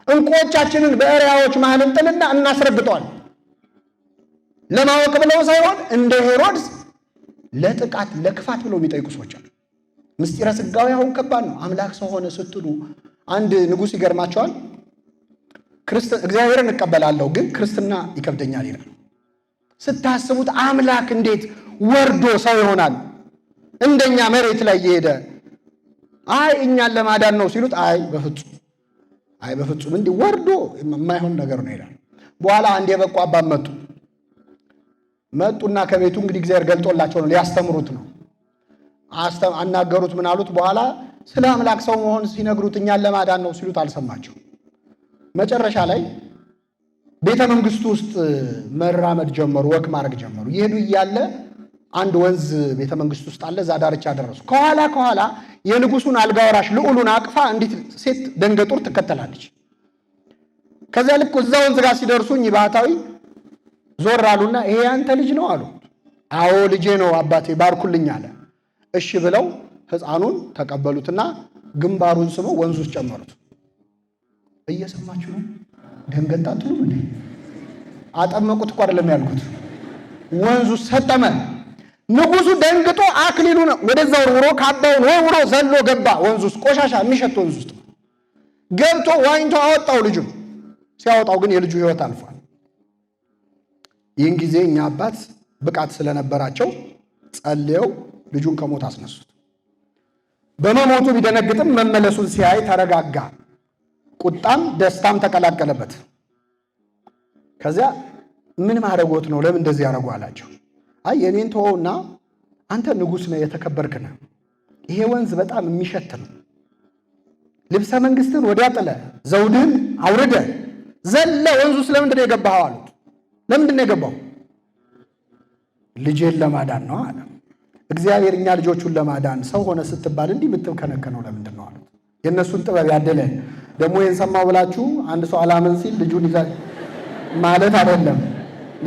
እንቁዎቻችንን በእሪያዎች መሃል እንጥልና እናስረግጠዋል። ለማወቅ ብለው ሳይሆን እንደ ሄሮድስ ለጥቃት ለክፋት ብለው የሚጠይቁ ሰዎች አሉ። ምስጢረ ሥጋዌ አሁን ከባድ ነው። አምላክ ሰው ሆነ ስትሉ አንድ ንጉሥ ይገርማቸዋል። እግዚአብሔርን እቀበላለሁ ግን ክርስትና ይከብደኛል ይላል። ስታስቡት አምላክ እንዴት ወርዶ ሰው ይሆናል? እንደኛ መሬት ላይ እየሄደ አይ እኛን ለማዳን ነው ሲሉት አይ በፍጹም እንዲህ ወርዶ የማይሆን ነገር ነው ይላል። በኋላ አንድ የበቁ አባት መጡና ከቤቱ እንግዲህ እግዚአብሔር ገልጦላቸው ነው ሊያስተምሩት ነው። አናገሩት። ምን አሉት? በኋላ ስለ አምላክ ሰው መሆን ሲነግሩት እኛን ለማዳን ነው ሲሉት አልሰማቸው። መጨረሻ ላይ ቤተ መንግስቱ ውስጥ መራመድ ጀመሩ፣ ወክ ማድረግ ጀመሩ። ይሄዱ እያለ አንድ ወንዝ ቤተ መንግስቱ ውስጥ አለ። እዛ ዳርቻ ደረሱ። ከኋላ የንጉሱን አልጋ ወራሽ ልዑሉን አቅፋ እንዲት ሴት ደንገጡር ትከተላለች። ከዚያ ልክ እዛ ወንዝ ጋር ሲደርሱ እኚህ ባህታዊ ዞር አሉና ይሄ ያንተ ልጅ ነው አሉ። አዎ ልጄ ነው አባቴ ባርኩልኝ አለ። እሺ ብለው ሕፃኑን ተቀበሉትና ግንባሩን ስመው ወንዙ ውስጥ ጨመሩት። እየሰማችሁ ነው? ደንገጣጡ እንዴ? አጠመቁት እኮ አይደለም ያልኩት። ወንዙ ሰጠመ። ንጉሱ ደንግጦ አክሊሉን ወደዛ ወርውሮ ካባውን ወርውሮ ዘሎ ገባ ወንዙ ውስጥ። ቆሻሻ የሚሸት ወንዙ ውስጥ ገብቶ ዋኝቶ አወጣው ልጁን። ሲያወጣው ግን የልጁ ሕይወት አልፏል። ይህን ጊዜ እኛ አባት ብቃት ስለነበራቸው ጸልየው ልጁን ከሞት አስነሱት። በመሞቱ ቢደነግጥም መመለሱን ሲያይ ተረጋጋ። ቁጣም ደስታም ተቀላቀለበት። ከዚያ ምን ማድረጎት ነው? ለምን እንደዚህ ያደረጉ አላቸው። አይ የኔን ተወውና አንተ ንጉሥ ነህ፣ የተከበርክ ነህ። ይሄ ወንዝ በጣም የሚሸት ነው። ልብሰ መንግስትን ወዲያ ጥለ ዘውድህን አውርደ ዘለ ወንዙ ስለምንድን ነው የገባኸው አሉት። ለምንድን ነው የገባው? ልጄን ለማዳን ነው አለ። እግዚአብሔር እኛ ልጆቹን ለማዳን ሰው ሆነ ስትባል እንዲህ የምትከነከነው ለምንድን ነው አሉት። የእነሱን ጥበብ ያደለ ደግሞ ይህን ሰማው ብላችሁ አንድ ሰው አላምን ሲል ልጁን ይዛ ማለት አይደለም።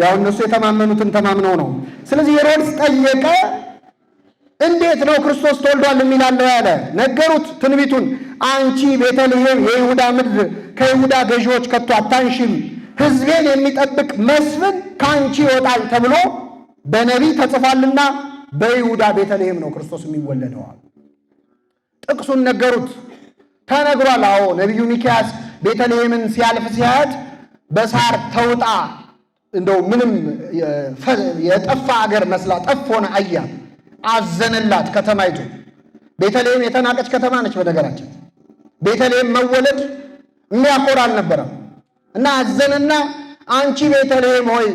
ያው እነሱ የተማመኑትን ተማምነው ነው። ስለዚህ ሄሮድስ ጠየቀ። እንዴት ነው ክርስቶስ ተወልዷል የሚላለው ያለ ነገሩት ትንቢቱን። አንቺ ቤተልሔም የይሁዳ ምድር ከይሁዳ ገዢዎች ከቶ አታንሽም፣ ሕዝቤን የሚጠብቅ መስፍን ከአንቺ ይወጣል ተብሎ በነቢይ ተጽፏልና በይሁዳ ቤተልሔም ነው ክርስቶስ የሚወለደው። ጥቅሱን ነገሩት። ተነግሯል። አዎ ነቢዩ ሚክያስ ቤተልሔምን ሲያልፍ ሲያያት በሳር ተውጣ እንደው ምንም የጠፋ አገር መስላ ጠፍ ሆነ አያት። አዘነላት ከተማይቱ። ቤተልሔም የተናቀች ከተማ ነች። በነገራችን ቤተልሔም መወለድ የሚያኮራ አልነበረም እና አዘነና አንቺ ቤተልሔም ሆይ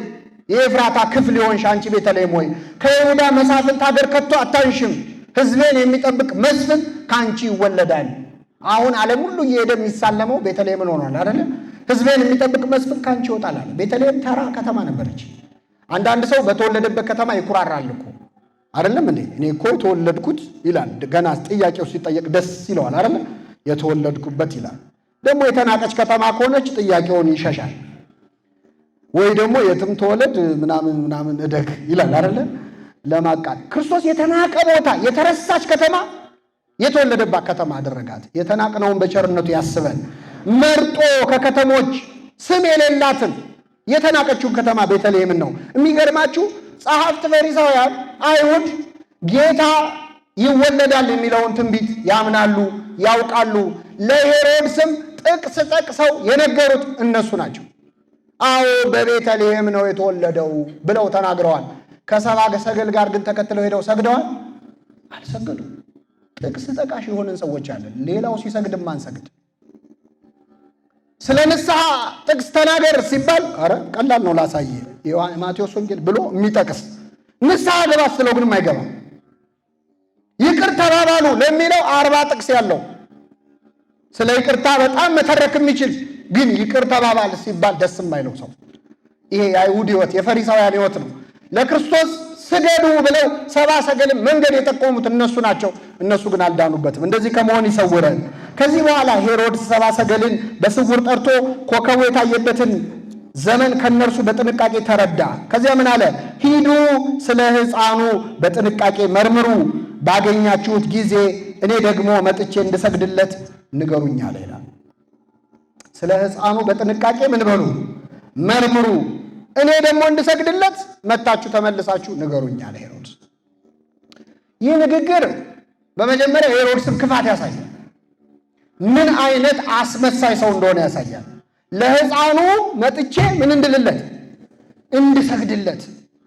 የኤፍራታ ክፍል ሆንሽ አንቺ ቤተልሔም ሆይ ከይሁዳ መሳፍንት ሀገር ከቶ አታንሽም፣ ሕዝቤን የሚጠብቅ መስፍን ከአንቺ ይወለዳል። አሁን ዓለም ሁሉ እየሄደ የሚሳለመው ቤተልሔምን ሆኗል አይደለ? ሕዝቤን የሚጠብቅ መስፍን ከአንቺ ይወጣል አለ። ቤተልሔም ተራ ከተማ ነበረች። አንዳንድ ሰው በተወለደበት ከተማ ይኩራራል እኮ አይደለም እንዴ? እኔ እኮ የተወለድኩት ይላል። ገና ጥያቄው ሲጠየቅ ደስ ይለዋል አይደለ? የተወለድኩበት ይላል። ደግሞ የተናቀች ከተማ ከሆነች ጥያቄውን ይሸሻል። ወይ ደግሞ የትም ተወለድ ምናምን እደግ ይላል አይደለ? ለማቃል ክርስቶስ የተናቀ ቦታ የተረሳች ከተማ የተወለደባት ከተማ አደረጋት። የተናቅነውን በቸርነቱ ያስበን። መርጦ ከከተሞች ስም የሌላትን የተናቀችውን ከተማ ቤተልሔምን ነው። የሚገርማችሁ ጸሐፍት ፈሪሳውያን አይሁድ ጌታ ይወለዳል የሚለውን ትንቢት ያምናሉ፣ ያውቃሉ። ለሄሮድስም ጥቅስ ጠቅሰው የነገሩት እነሱ ናቸው። አዎ በቤተልሔም ነው የተወለደው ብለው ተናግረዋል። ከሰብአ ሰገል ጋር ግን ተከትለው ሄደው ሰግደዋል? አልሰገዱም። ጥቅስ ጠቃሽ የሆንን ሰዎች አለን። ሌላው ሲሰግድም አንሰግድ። ስለ ንስሐ ጥቅስ ተናገር ሲባል አረ ቀላል ነው ላሳየ ማቴዎስ ወንጌል ብሎ የሚጠቅስ ንስሐ ገባ ስለው ግን አይገባም። ይቅር ተባባሉ ለሚለው 40 ጥቅስ ያለው ስለ ይቅርታ በጣም መተረክ የሚችል ግን ይቅር ተባባል ሲባል ደስ የማይለው ሰው ይሄ የአይሁድ ሕይወት የፈሪሳውያን ሕይወት ነው። ለክርስቶስ ስገዱ ብለው ሰብአ ሰገልን መንገድ የጠቆሙት እነሱ ናቸው። እነሱ ግን አልዳኑበትም። እንደዚህ ከመሆን ይሰውረን። ከዚህ በኋላ ሄሮድስ ሰብአ ሰገልን በስውር ጠርቶ ኮከቡ የታየበትን ዘመን ከነርሱ በጥንቃቄ ተረዳ። ከዚያ ምን አለ? ሂዱ ስለ ሕፃኑ በጥንቃቄ መርምሩ፣ ባገኛችሁት ጊዜ እኔ ደግሞ መጥቼ እንድሰግድለት ንገሩኝ አለ ይላል። ስለ ሕፃኑ በጥንቃቄ ምን በሉ መርምሩ፣ እኔ ደግሞ እንድሰግድለት መታችሁ ተመልሳችሁ ንገሩኝ አለ ሄሮድስ። ይህ ንግግር በመጀመሪያ የሄሮድስን ክፋት ያሳያል። ምን አይነት አስመሳይ ሰው እንደሆነ ያሳያል። ለሕፃኑ መጥቼ ምን እንድልለት እንድሰግድለት።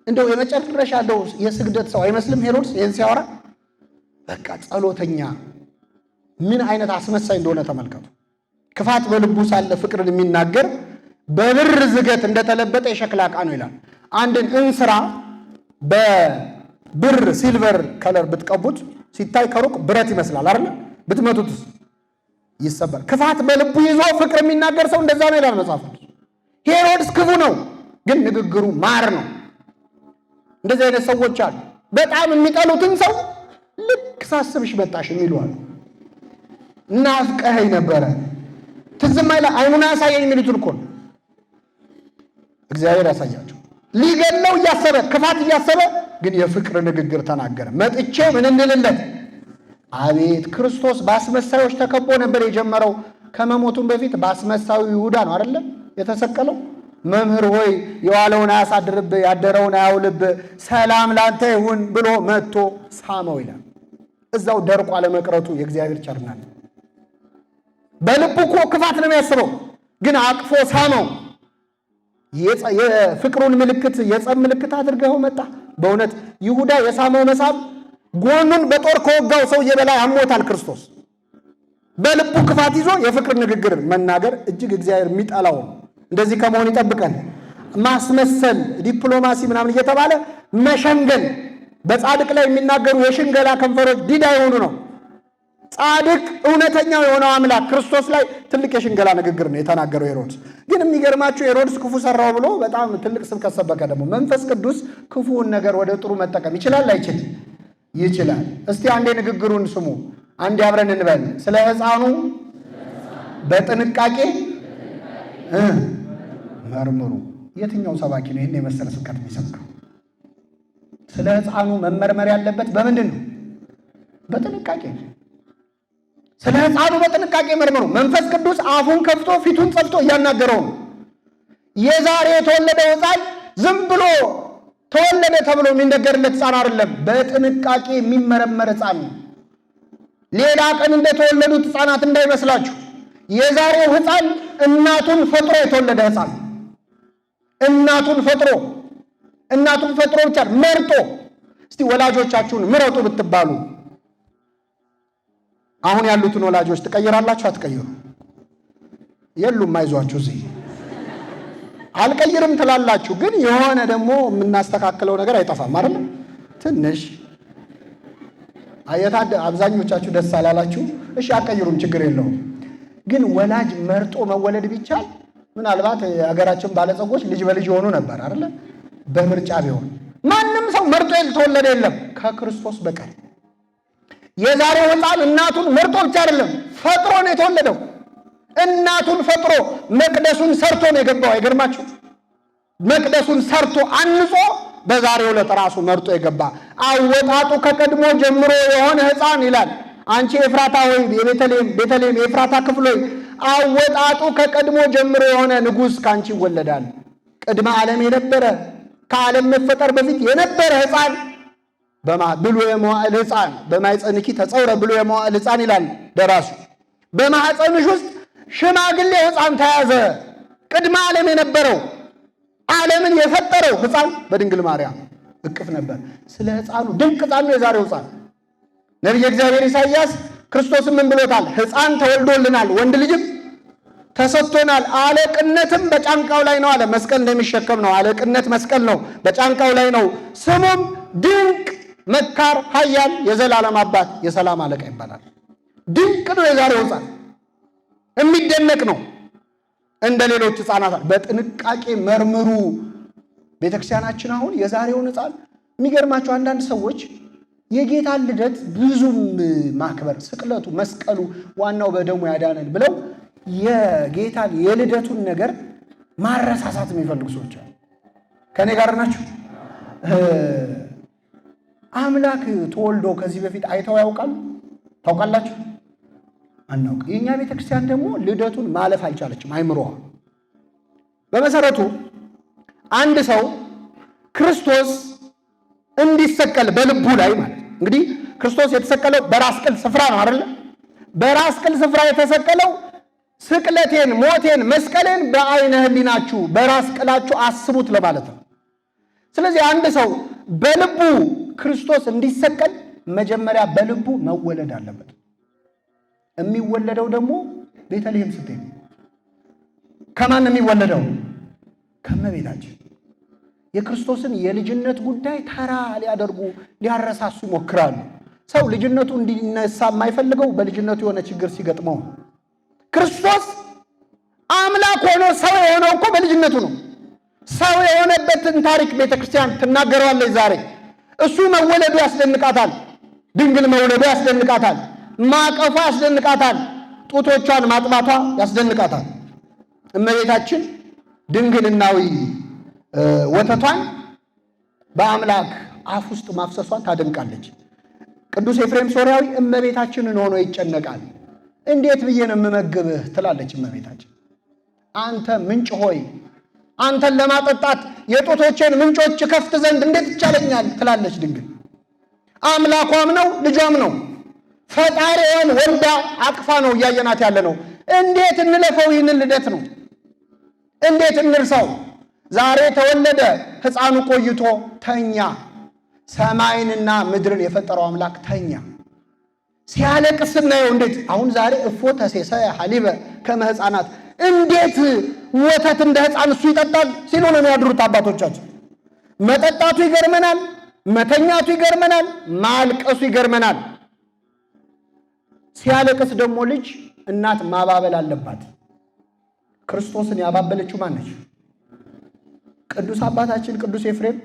እንደው የመጨረሻ ያለው የስግደት ሰው አይመስልም ሄሮድስ ይህን ሲያወራ። በቃ ጸሎተኛ፣ ምን አይነት አስመሳይ እንደሆነ ተመልከቱ። ክፋት በልቡ ሳለ ፍቅርን የሚናገር በብር ዝገት እንደተለበጠ የሸክላ ዕቃ ነው ይላል። አንድን እንስራ በብር ሲልቨር ከለር ብትቀቡት ሲታይ ከሩቅ ብረት ይመስላል አይደል? ብትመቱትስ ይሰበር። ክፋት በልቡ ይዞ ፍቅር የሚናገር ሰው እንደዛ ነው ይላል መጽሐፍ። ሄሮድስ ክፉ ነው፣ ግን ንግግሩ ማር ነው። እንደዚህ አይነት ሰዎች አሉ። በጣም የሚጠሉትን ሰው ልክ ሳስብሽ መጣሽ የሚሉ አሉ። ናፍቀኸኝ ነበረ ትዝም አይላ አይኑን ያሳየኝ የሚሉትን እኮ ነው። እግዚአብሔር ያሳያቸው። ሊገለው እያሰበ ክፋት እያሰበ ግን የፍቅር ንግግር ተናገረ። መጥቼ ምን እንልለት። አቤት ክርስቶስ በአስመሳዮች ተከቦ ነበር የጀመረው። ከመሞቱም በፊት በአስመሳዩ ይሁዳ ነው አይደለም የተሰቀለው። መምህር ሆይ የዋለውን አያሳድርብህ ያደረውን አያውልብህ፣ ሰላም ላንተ ይሁን ብሎ መጥቶ ሳመው ይላል። እዛው ደርቆ አለመቅረቱ የእግዚአብሔር ቸርነት። በልቡ እኮ ክፋት ነው የሚያስበው፣ ግን አቅፎ ሳመው። የፍቅሩን ምልክት የጸብ ምልክት አድርገው መጣ። በእውነት ይሁዳ የሳመው መሳብ ጎኑን በጦር ከወጋው ሰውዬ በላይ አሞታል ክርስቶስ። በልቡ ክፋት ይዞ የፍቅር ንግግር መናገር እጅግ እግዚአብሔር የሚጠላው ነው። እንደዚህ ከመሆን ይጠብቀን። ማስመሰል፣ ዲፕሎማሲ ምናምን እየተባለ መሸንገል፣ በጻድቅ ላይ የሚናገሩ የሽንገላ ከንፈሮች ዲዳ የሆኑ ነው። ጻድቅ እውነተኛው የሆነው አምላክ ክርስቶስ ላይ ትልቅ የሽንገላ ንግግር ነው የተናገረው ሄሮድስ። ግን የሚገርማችሁ ሄሮድስ ክፉ ሰራው ብሎ በጣም ትልቅ ስብከት ሰበከ። ደግሞ መንፈስ ቅዱስ ክፉውን ነገር ወደ ጥሩ መጠቀም ይችላል አይችልም? ይችላል። እስቲ አንዴ ንግግሩን ስሙ፣ አንዴ አብረን እንበል። ስለ ሕፃኑ በጥንቃቄ መርምሩ። የትኛው ሰባኪ ነው ይህን የመሰለ ስብከት የሚሰብከው? ስለ ሕፃኑ መመርመር ያለበት በምንድን ነው? በጥንቃቄ። ስለ ሕፃኑ በጥንቃቄ መርምሩ። መንፈስ ቅዱስ አፉን ከፍቶ ፊቱን ጸፍቶ እያናገረው ነው። የዛሬ የተወለደው ሕፃን ዝም ብሎ ተወለደ ተብሎ የሚነገርለት ሕፃን አይደለም። በጥንቃቄ የሚመረመር ሕፃን ነው። ሌላ ቀን እንደተወለዱት ሕፃናት እንዳይመስላችሁ። የዛሬው ሕፃን እናቱን ፈጥሮ የተወለደ ሕፃን፣ እናቱን ፈጥሮ ብቻ መርጦ። እስቲ ወላጆቻችሁን ምረጡ ብትባሉ አሁን ያሉትን ወላጆች ትቀይራላችሁ? አትቀይሩ? የሉም። አይዟችሁ፣ እዚህ አልቀይርም ትላላችሁ፣ ግን የሆነ ደግሞ የምናስተካክለው ነገር አይጠፋም አይደል? ትንሽ አብዛኞቻችሁ ደስ አላላችሁ። እሺ አትቀይሩም፣ ችግር የለውም። ግን ወላጅ መርጦ መወለድ ቢቻል ምናልባት የሀገራችን ባለጸጎች ልጅ በልጅ የሆኑ ነበር አይደል? በምርጫ ቢሆን ማንም ሰው መርጦ የተወለደ የለም ከክርስቶስ በቀር። የዛሬው ሕፃን እናቱን መርጦ ብቻ አይደለም ፈጥሮ ነው የተወለደው። እናቱን ፈጥሮ መቅደሱን ሰርቶ ነው የገባው። አይገርማችሁ? መቅደሱን ሰርቶ አንጾ በዛሬው ዕለት ራሱ መርጦ የገባ አወጣጡ ከቀድሞ ጀምሮ የሆነ ሕፃን ይላል። አንቺ ኤፍራታ ሆይ ቤተልሔም የኤፍራታ ክፍል ሆይ አወጣጡ ከቀድሞ ጀምሮ የሆነ ንጉሥ ካንቺ ይወለዳል። ቅድመ ዓለም የነበረ ከዓለም መፈጠር በፊት የነበረ ሕፃን ብሎ የመዋዕል ሕፃን በማኅፀንኪ ተጸውረ ብሎ የመዋዕል ሕፃን ይላል ደራሱ። በማኅፀንሽ ውስጥ ሽማግሌ ሕፃን ተያዘ። ቅድመ ዓለም የነበረው ዓለምን የፈጠረው ሕፃን በድንግል ማርያም እቅፍ ነበር። ስለ ሕፃኑ ድንቅ ሕፃን ነው የዛሬው ሕፃን። ነቢየ እግዚአብሔር ኢሳይያስ ክርስቶስን ምን ብሎታል? ሕፃን ተወልዶልናል፣ ወንድ ልጅም ተሰጥቶናል፣ አለቅነትም በጫንቃው ላይ ነው አለ። መስቀል እንደሚሸከም ነው። አለቅነት መስቀል ነው፣ በጫንቃው ላይ ነው። ስሙም ድንቅ መካር፣ ኃያል፣ የዘላለም አባት፣ የሰላም አለቃ ይባላል። ድንቅ ነው የዛሬው ሕፃን፣ የሚደነቅ ነው። እንደ ሌሎች ሕፃናት በጥንቃቄ መርምሩ። ቤተክርስቲያናችን አሁን የዛሬውን ሕፃን የሚገርማቸው አንዳንድ ሰዎች የጌታን ልደት ብዙም ማክበር፣ ስቅለቱ፣ መስቀሉ ዋናው በደሙ ያዳነን ብለው የጌታን የልደቱን ነገር ማረሳሳት የሚፈልጉ ሰዎች አሉ። ከኔ ጋር ናችሁ? አምላክ ተወልዶ ከዚህ በፊት አይተው ያውቃል? ታውቃላችሁ? አናውቅ። የኛ ቤተክርስቲያን ደግሞ ልደቱን ማለፍ አልቻለችም አይምሮዋ። በመሰረቱ አንድ ሰው ክርስቶስ እንዲሰቀል በልቡ ላይ ማለት እንግዲህ ክርስቶስ የተሰቀለው በራስ ቅል ስፍራ ነው አይደል? በራስ ቅል ስፍራ የተሰቀለው ስቅለቴን፣ ሞቴን፣ መስቀሌን በአይነ ህሊናችሁ በራስ ቅላችሁ አስቡት ለማለት ነው። ስለዚህ አንድ ሰው በልቡ ክርስቶስ እንዲሰቀል መጀመሪያ በልቡ መወለድ አለበት። የሚወለደው ደግሞ ቤተልሔም ስትሄድ ከማን የሚወለደው? ከእመቤታችን። የክርስቶስን የልጅነት ጉዳይ ተራ ሊያደርጉ ሊያረሳሱ ይሞክራሉ። ሰው ልጅነቱ እንዲነሳ የማይፈልገው በልጅነቱ የሆነ ችግር ሲገጥመው። ክርስቶስ አምላክ ሆኖ ሰው የሆነው እኮ በልጅነቱ ነው። ሰው የሆነበትን ታሪክ ቤተክርስቲያን ትናገረዋለች ዛሬ። እሱ መወለዱ ያስደንቃታል። ድንግል መውለዱ ያስደንቃታል። ማቀፏ ያስደንቃታል። ጡቶቿን ማጥባቷ ያስደንቃታል። እመቤታችን ድንግልናዊ ወተቷን በአምላክ አፍ ውስጥ ማፍሰሷን ታደንቃለች። ቅዱስ ኤፍሬም ሶርያዊ እመቤታችንን ሆኖ ይጨነቃል። እንዴት ብዬ ነው የምመግብህ ትላለች እመቤታችን። አንተ ምንጭ ሆይ አንተን ለማጠጣት የጡቶቼን ምንጮች ከፍት ዘንድ እንዴት ይቻለኛል ትላለች ድንግል። አምላኳም ነው ልጇም ነው። ፈጣሪዋን ወልዳ አቅፋ ነው እያየናት ያለ ነው። እንዴት እንለፈው ይህንን ልደት ነው? እንዴት እንርሳው? ዛሬ ተወለደ ሕፃኑ ቆይቶ ተኛ። ሰማይንና ምድርን የፈጠረው አምላክ ተኛ። ሲያለቅስ ስናየው እንዴት አሁን ዛሬ እፎ ተሴሰ ሐሊበ ከመ ሕፃናት፣ እንዴት ወተት እንደ ሕፃን እሱ ይጠጣል ሲሉ ነው የሚያድሩት አባቶቻችን። መጠጣቱ ይገርመናል፣ መተኛቱ ይገርመናል፣ ማልቀሱ ይገርመናል። ሲያለቅስ ደግሞ ልጅ እናት ማባበል አለባት። ክርስቶስን ያባበለችው ማነች? ቅዱስ አባታችን ቅዱስ ኤፍሬም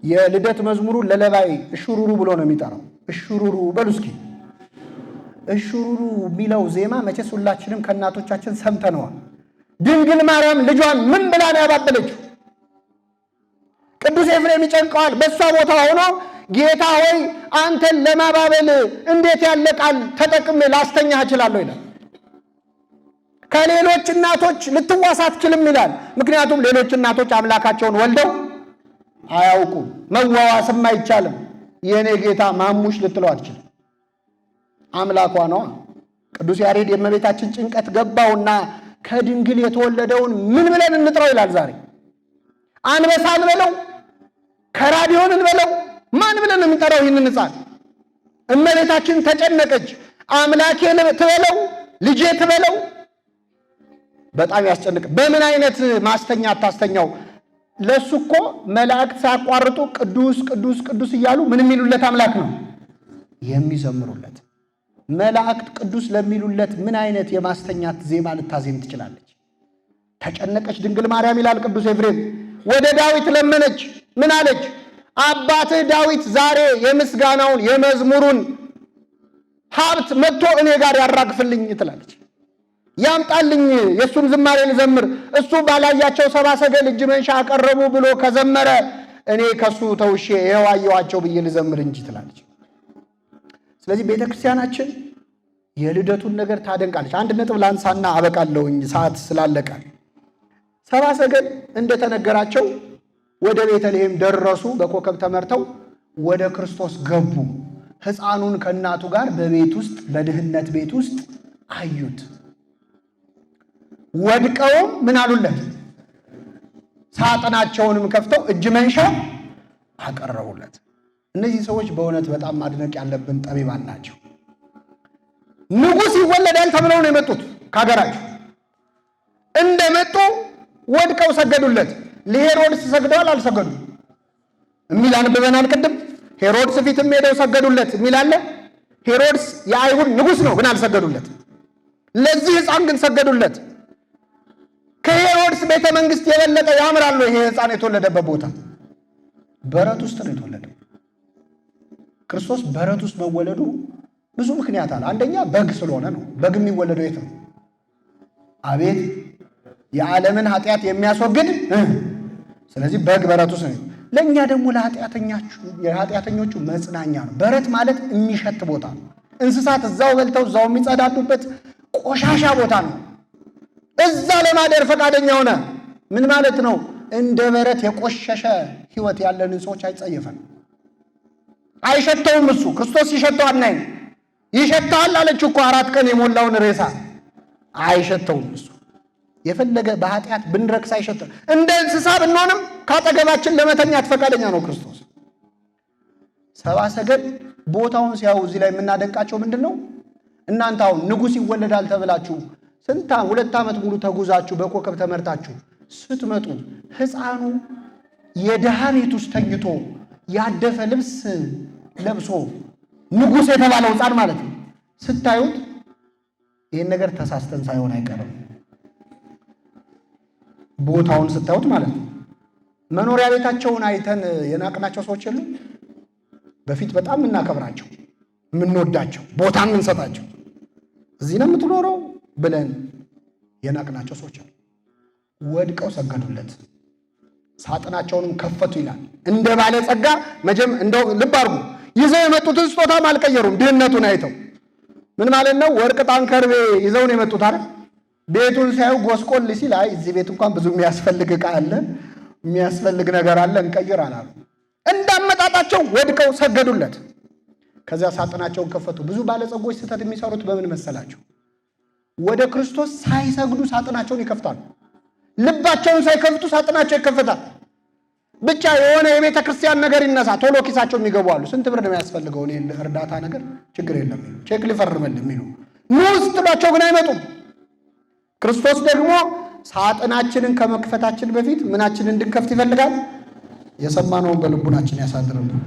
የልደት መዝሙሩ ለለባይ እሹሩሩ ብሎ ነው የሚጠራው። እሹሩሩ በሉ እስኪ። እሹሩሩ የሚለው ዜማ መቼስ ሁላችንም ከእናቶቻችን ሰምተነዋል። ድንግል ማርያም ልጇን ምን ብላ ነው ያባበለችው? ቅዱስ ኤፍሬም ይጨንቀዋል። በእሷ ቦታ ሆኖ ጌታ ሆይ አንተን ለማባበል እንዴት ያለ ቃል ተጠቅሜ ላስተኛህ እችላለሁ ይላል። ከሌሎች እናቶች ልትዋስ አትችልም ይላል። ምክንያቱም ሌሎች እናቶች አምላካቸውን ወልደው አያውቁም፣ መዋዋስም አይቻልም። የእኔ ጌታ ማሙሽ ልትለው አትችልም፣ አምላኳ ነዋ። ቅዱስ ያሬድ የእመቤታችን ጭንቀት ገባውና ከድንግል የተወለደውን ምን ብለን እንጥረው ይላል። ዛሬ አንበሳ እንበለው፣ ከራዲዮን እንበለው፣ ማን ብለን የምንጠራው ይህንን ሕፃን? እመቤታችን ተጨነቀች። አምላኬ ትበለው ልጄ ትበለው። በጣም ያስጨንቅ። በምን አይነት ማስተኛ አታስተኛው? ለሱ እኮ መላእክት ሳያቋርጡ ቅዱስ ቅዱስ ቅዱስ እያሉ ምን የሚሉለት አምላክ ነው የሚዘምሩለት። መላእክት ቅዱስ ለሚሉለት ምን አይነት የማስተኛት ዜማ ልታዜም ትችላለች? ተጨነቀች ድንግል ማርያም ይላል ቅዱስ ኤፍሬም። ወደ ዳዊት ለመነች። ምን አለች? አባትህ ዳዊት ዛሬ የምስጋናውን የመዝሙሩን ሀብት መጥቶ እኔ ጋር ያራግፍልኝ ትላለች። ያምጣልኝ የእሱን ዝማሬ ልዘምር። እሱ ባላያቸው ሰባ ሰገል እጅ መንሻ አቀረቡ ብሎ ከዘመረ እኔ ከሱ ተውሼ ይኸው አየኋቸው ብዬ ልዘምር እንጂ ትላለች። ስለዚህ ቤተ ክርስቲያናችን የልደቱን ነገር ታደንቃለች። አንድ ነጥብ ላንሳና አበቃለሁኝ ሰዓት ስላለቀ። ሰባ ሰገል እንደተነገራቸው ወደ ቤተልሔም ደረሱ። በኮከብ ተመርተው ወደ ክርስቶስ ገቡ። ሕፃኑን ከእናቱ ጋር በቤት ውስጥ በድህነት ቤት ውስጥ አዩት። ወድቀውም ምን አሉለት? ሳጥናቸውንም ከፍተው እጅ መንሻ አቀረቡለት። እነዚህ ሰዎች በእውነት በጣም ማድነቅ ያለብን ጠቢባን ናቸው። ንጉሥ ይወለዳል ተብለው ነው የመጡት ከሀገራቸው። እንደመጡ ወድቀው ሰገዱለት። ለሄሮድስ ሰግደዋል አልሰገዱም የሚል አንብበናል ቅድም። ሄሮድስ ፊትም ሄደው ሰገዱለት የሚል አለ። ሄሮድስ የአይሁድ ንጉሥ ነው ግን አልሰገዱለት። ለዚህ ሕፃን ግን ሰገዱለት። ከሄሮድስ ቤተ መንግስት የበለጠ ያምራል ይሄ ሕፃን የተወለደበት ቦታ። በረት ውስጥ ነው የተወለደው። ክርስቶስ በረት ውስጥ መወለዱ ብዙ ምክንያት አለ። አንደኛ በግ ስለሆነ ነው። በግ የሚወለደው የት ነው? አቤት የዓለምን ኃጢአት የሚያስወግድ። ስለዚህ በግ በረት ውስጥ ነው። ለእኛ ደግሞ ለኃጢአተኞቹ መጽናኛ ነው። በረት ማለት የሚሸት ቦታ ነው። እንስሳት እዛው በልተው እዛው የሚጸዳዱበት ቆሻሻ ቦታ ነው። እዛ ለማደር ፈቃደኛ ሆነ። ምን ማለት ነው? እንደ በረት የቆሸሸ ሕይወት ያለንን ሰዎች አይጸየፈን፣ አይሸተውም። እሱ ክርስቶስ ይሸተው አናይም። ይሸታል አለችው እኮ 4 ቀን የሞላውን ሬሳ አይሸተውም። እሱ የፈለገ በኃጢአት ብንረክስ አይሸተም። እንደ እንስሳ ብንሆንም ካጠገባችን ለመተኛት ፈቃደኛ ነው ክርስቶስ። ሰብአ ሰገል ቦታውን ሲያዩ እዚህ ላይ የምናደንቃቸው ምንድን ነው? እናንተ አሁን ንጉሥ ይወለዳል ተብላችሁ 2 ዓመት ሙሉ ተጉዛችሁ በኮከብ ተመርታችሁ ስትመጡ ሕፃኑ የድሃ ቤት ውስጥ ተኝቶ ያደፈ ልብስ ለብሶ ንጉሥ የተባለው ሕፃን ማለት ነው ስታዩት ይህን ነገር ተሳስተን ሳይሆን አይቀርም። ቦታውን ስታዩት ማለት ነው። መኖሪያ ቤታቸውን አይተን የናቅናቸው ሰዎች የሉ? በፊት በጣም የምናከብራቸው የምንወዳቸው ቦታ የምንሰጣቸው እዚህ ነው የምትኖረው ብለን የናቅናቸው ሰዎች አሉ። ወድቀው ሰገዱለት፣ ሳጥናቸውንም ከፈቱ ይላል። እንደ ባለ ጸጋ እንደው ልብ አድርጉ፣ ይዘው የመጡትን ስጦታም አልቀየሩም። ድህነቱን አይተው ምን ማለት ነው? ወርቅ ዕጣን ከርቤ ይዘው ነው የመጡት አይደል? ቤቱን ሲያዩ ጎስቆል ሲል አይ እዚህ ቤት እንኳን ብዙ የሚያስፈልግ ዕቃ አለ፣ የሚያስፈልግ ነገር አለ፣ እንቀይር አላሉ። እንዳመጣጣቸው ወድቀው ሰገዱለት። ከዚያ ሳጥናቸውን ከፈቱ። ብዙ ባለጸጎች ስህተት የሚሰሩት በምን መሰላቸው? ወደ ክርስቶስ ሳይሰግዱ ሳጥናቸውን ይከፍታሉ። ልባቸውን ሳይከፍቱ ሳጥናቸው ይከፈታል። ብቻ የሆነ የቤተ ክርስቲያን ነገር ይነሳ ቶሎ ኪሳቸው የሚገቡ አሉ። ስንት ብር ነው የሚያስፈልገው? እኔ እርዳታ ነገር ችግር የለም ቼክ ሊፈርምልህ የሚሉ ውስጥ ባቸው ግን አይመጡም። ክርስቶስ ደግሞ ሳጥናችንን ከመክፈታችን በፊት ምናችንን እንድንከፍት ይፈልጋል። የሰማነውን በልቡናችን ያሳድርብን።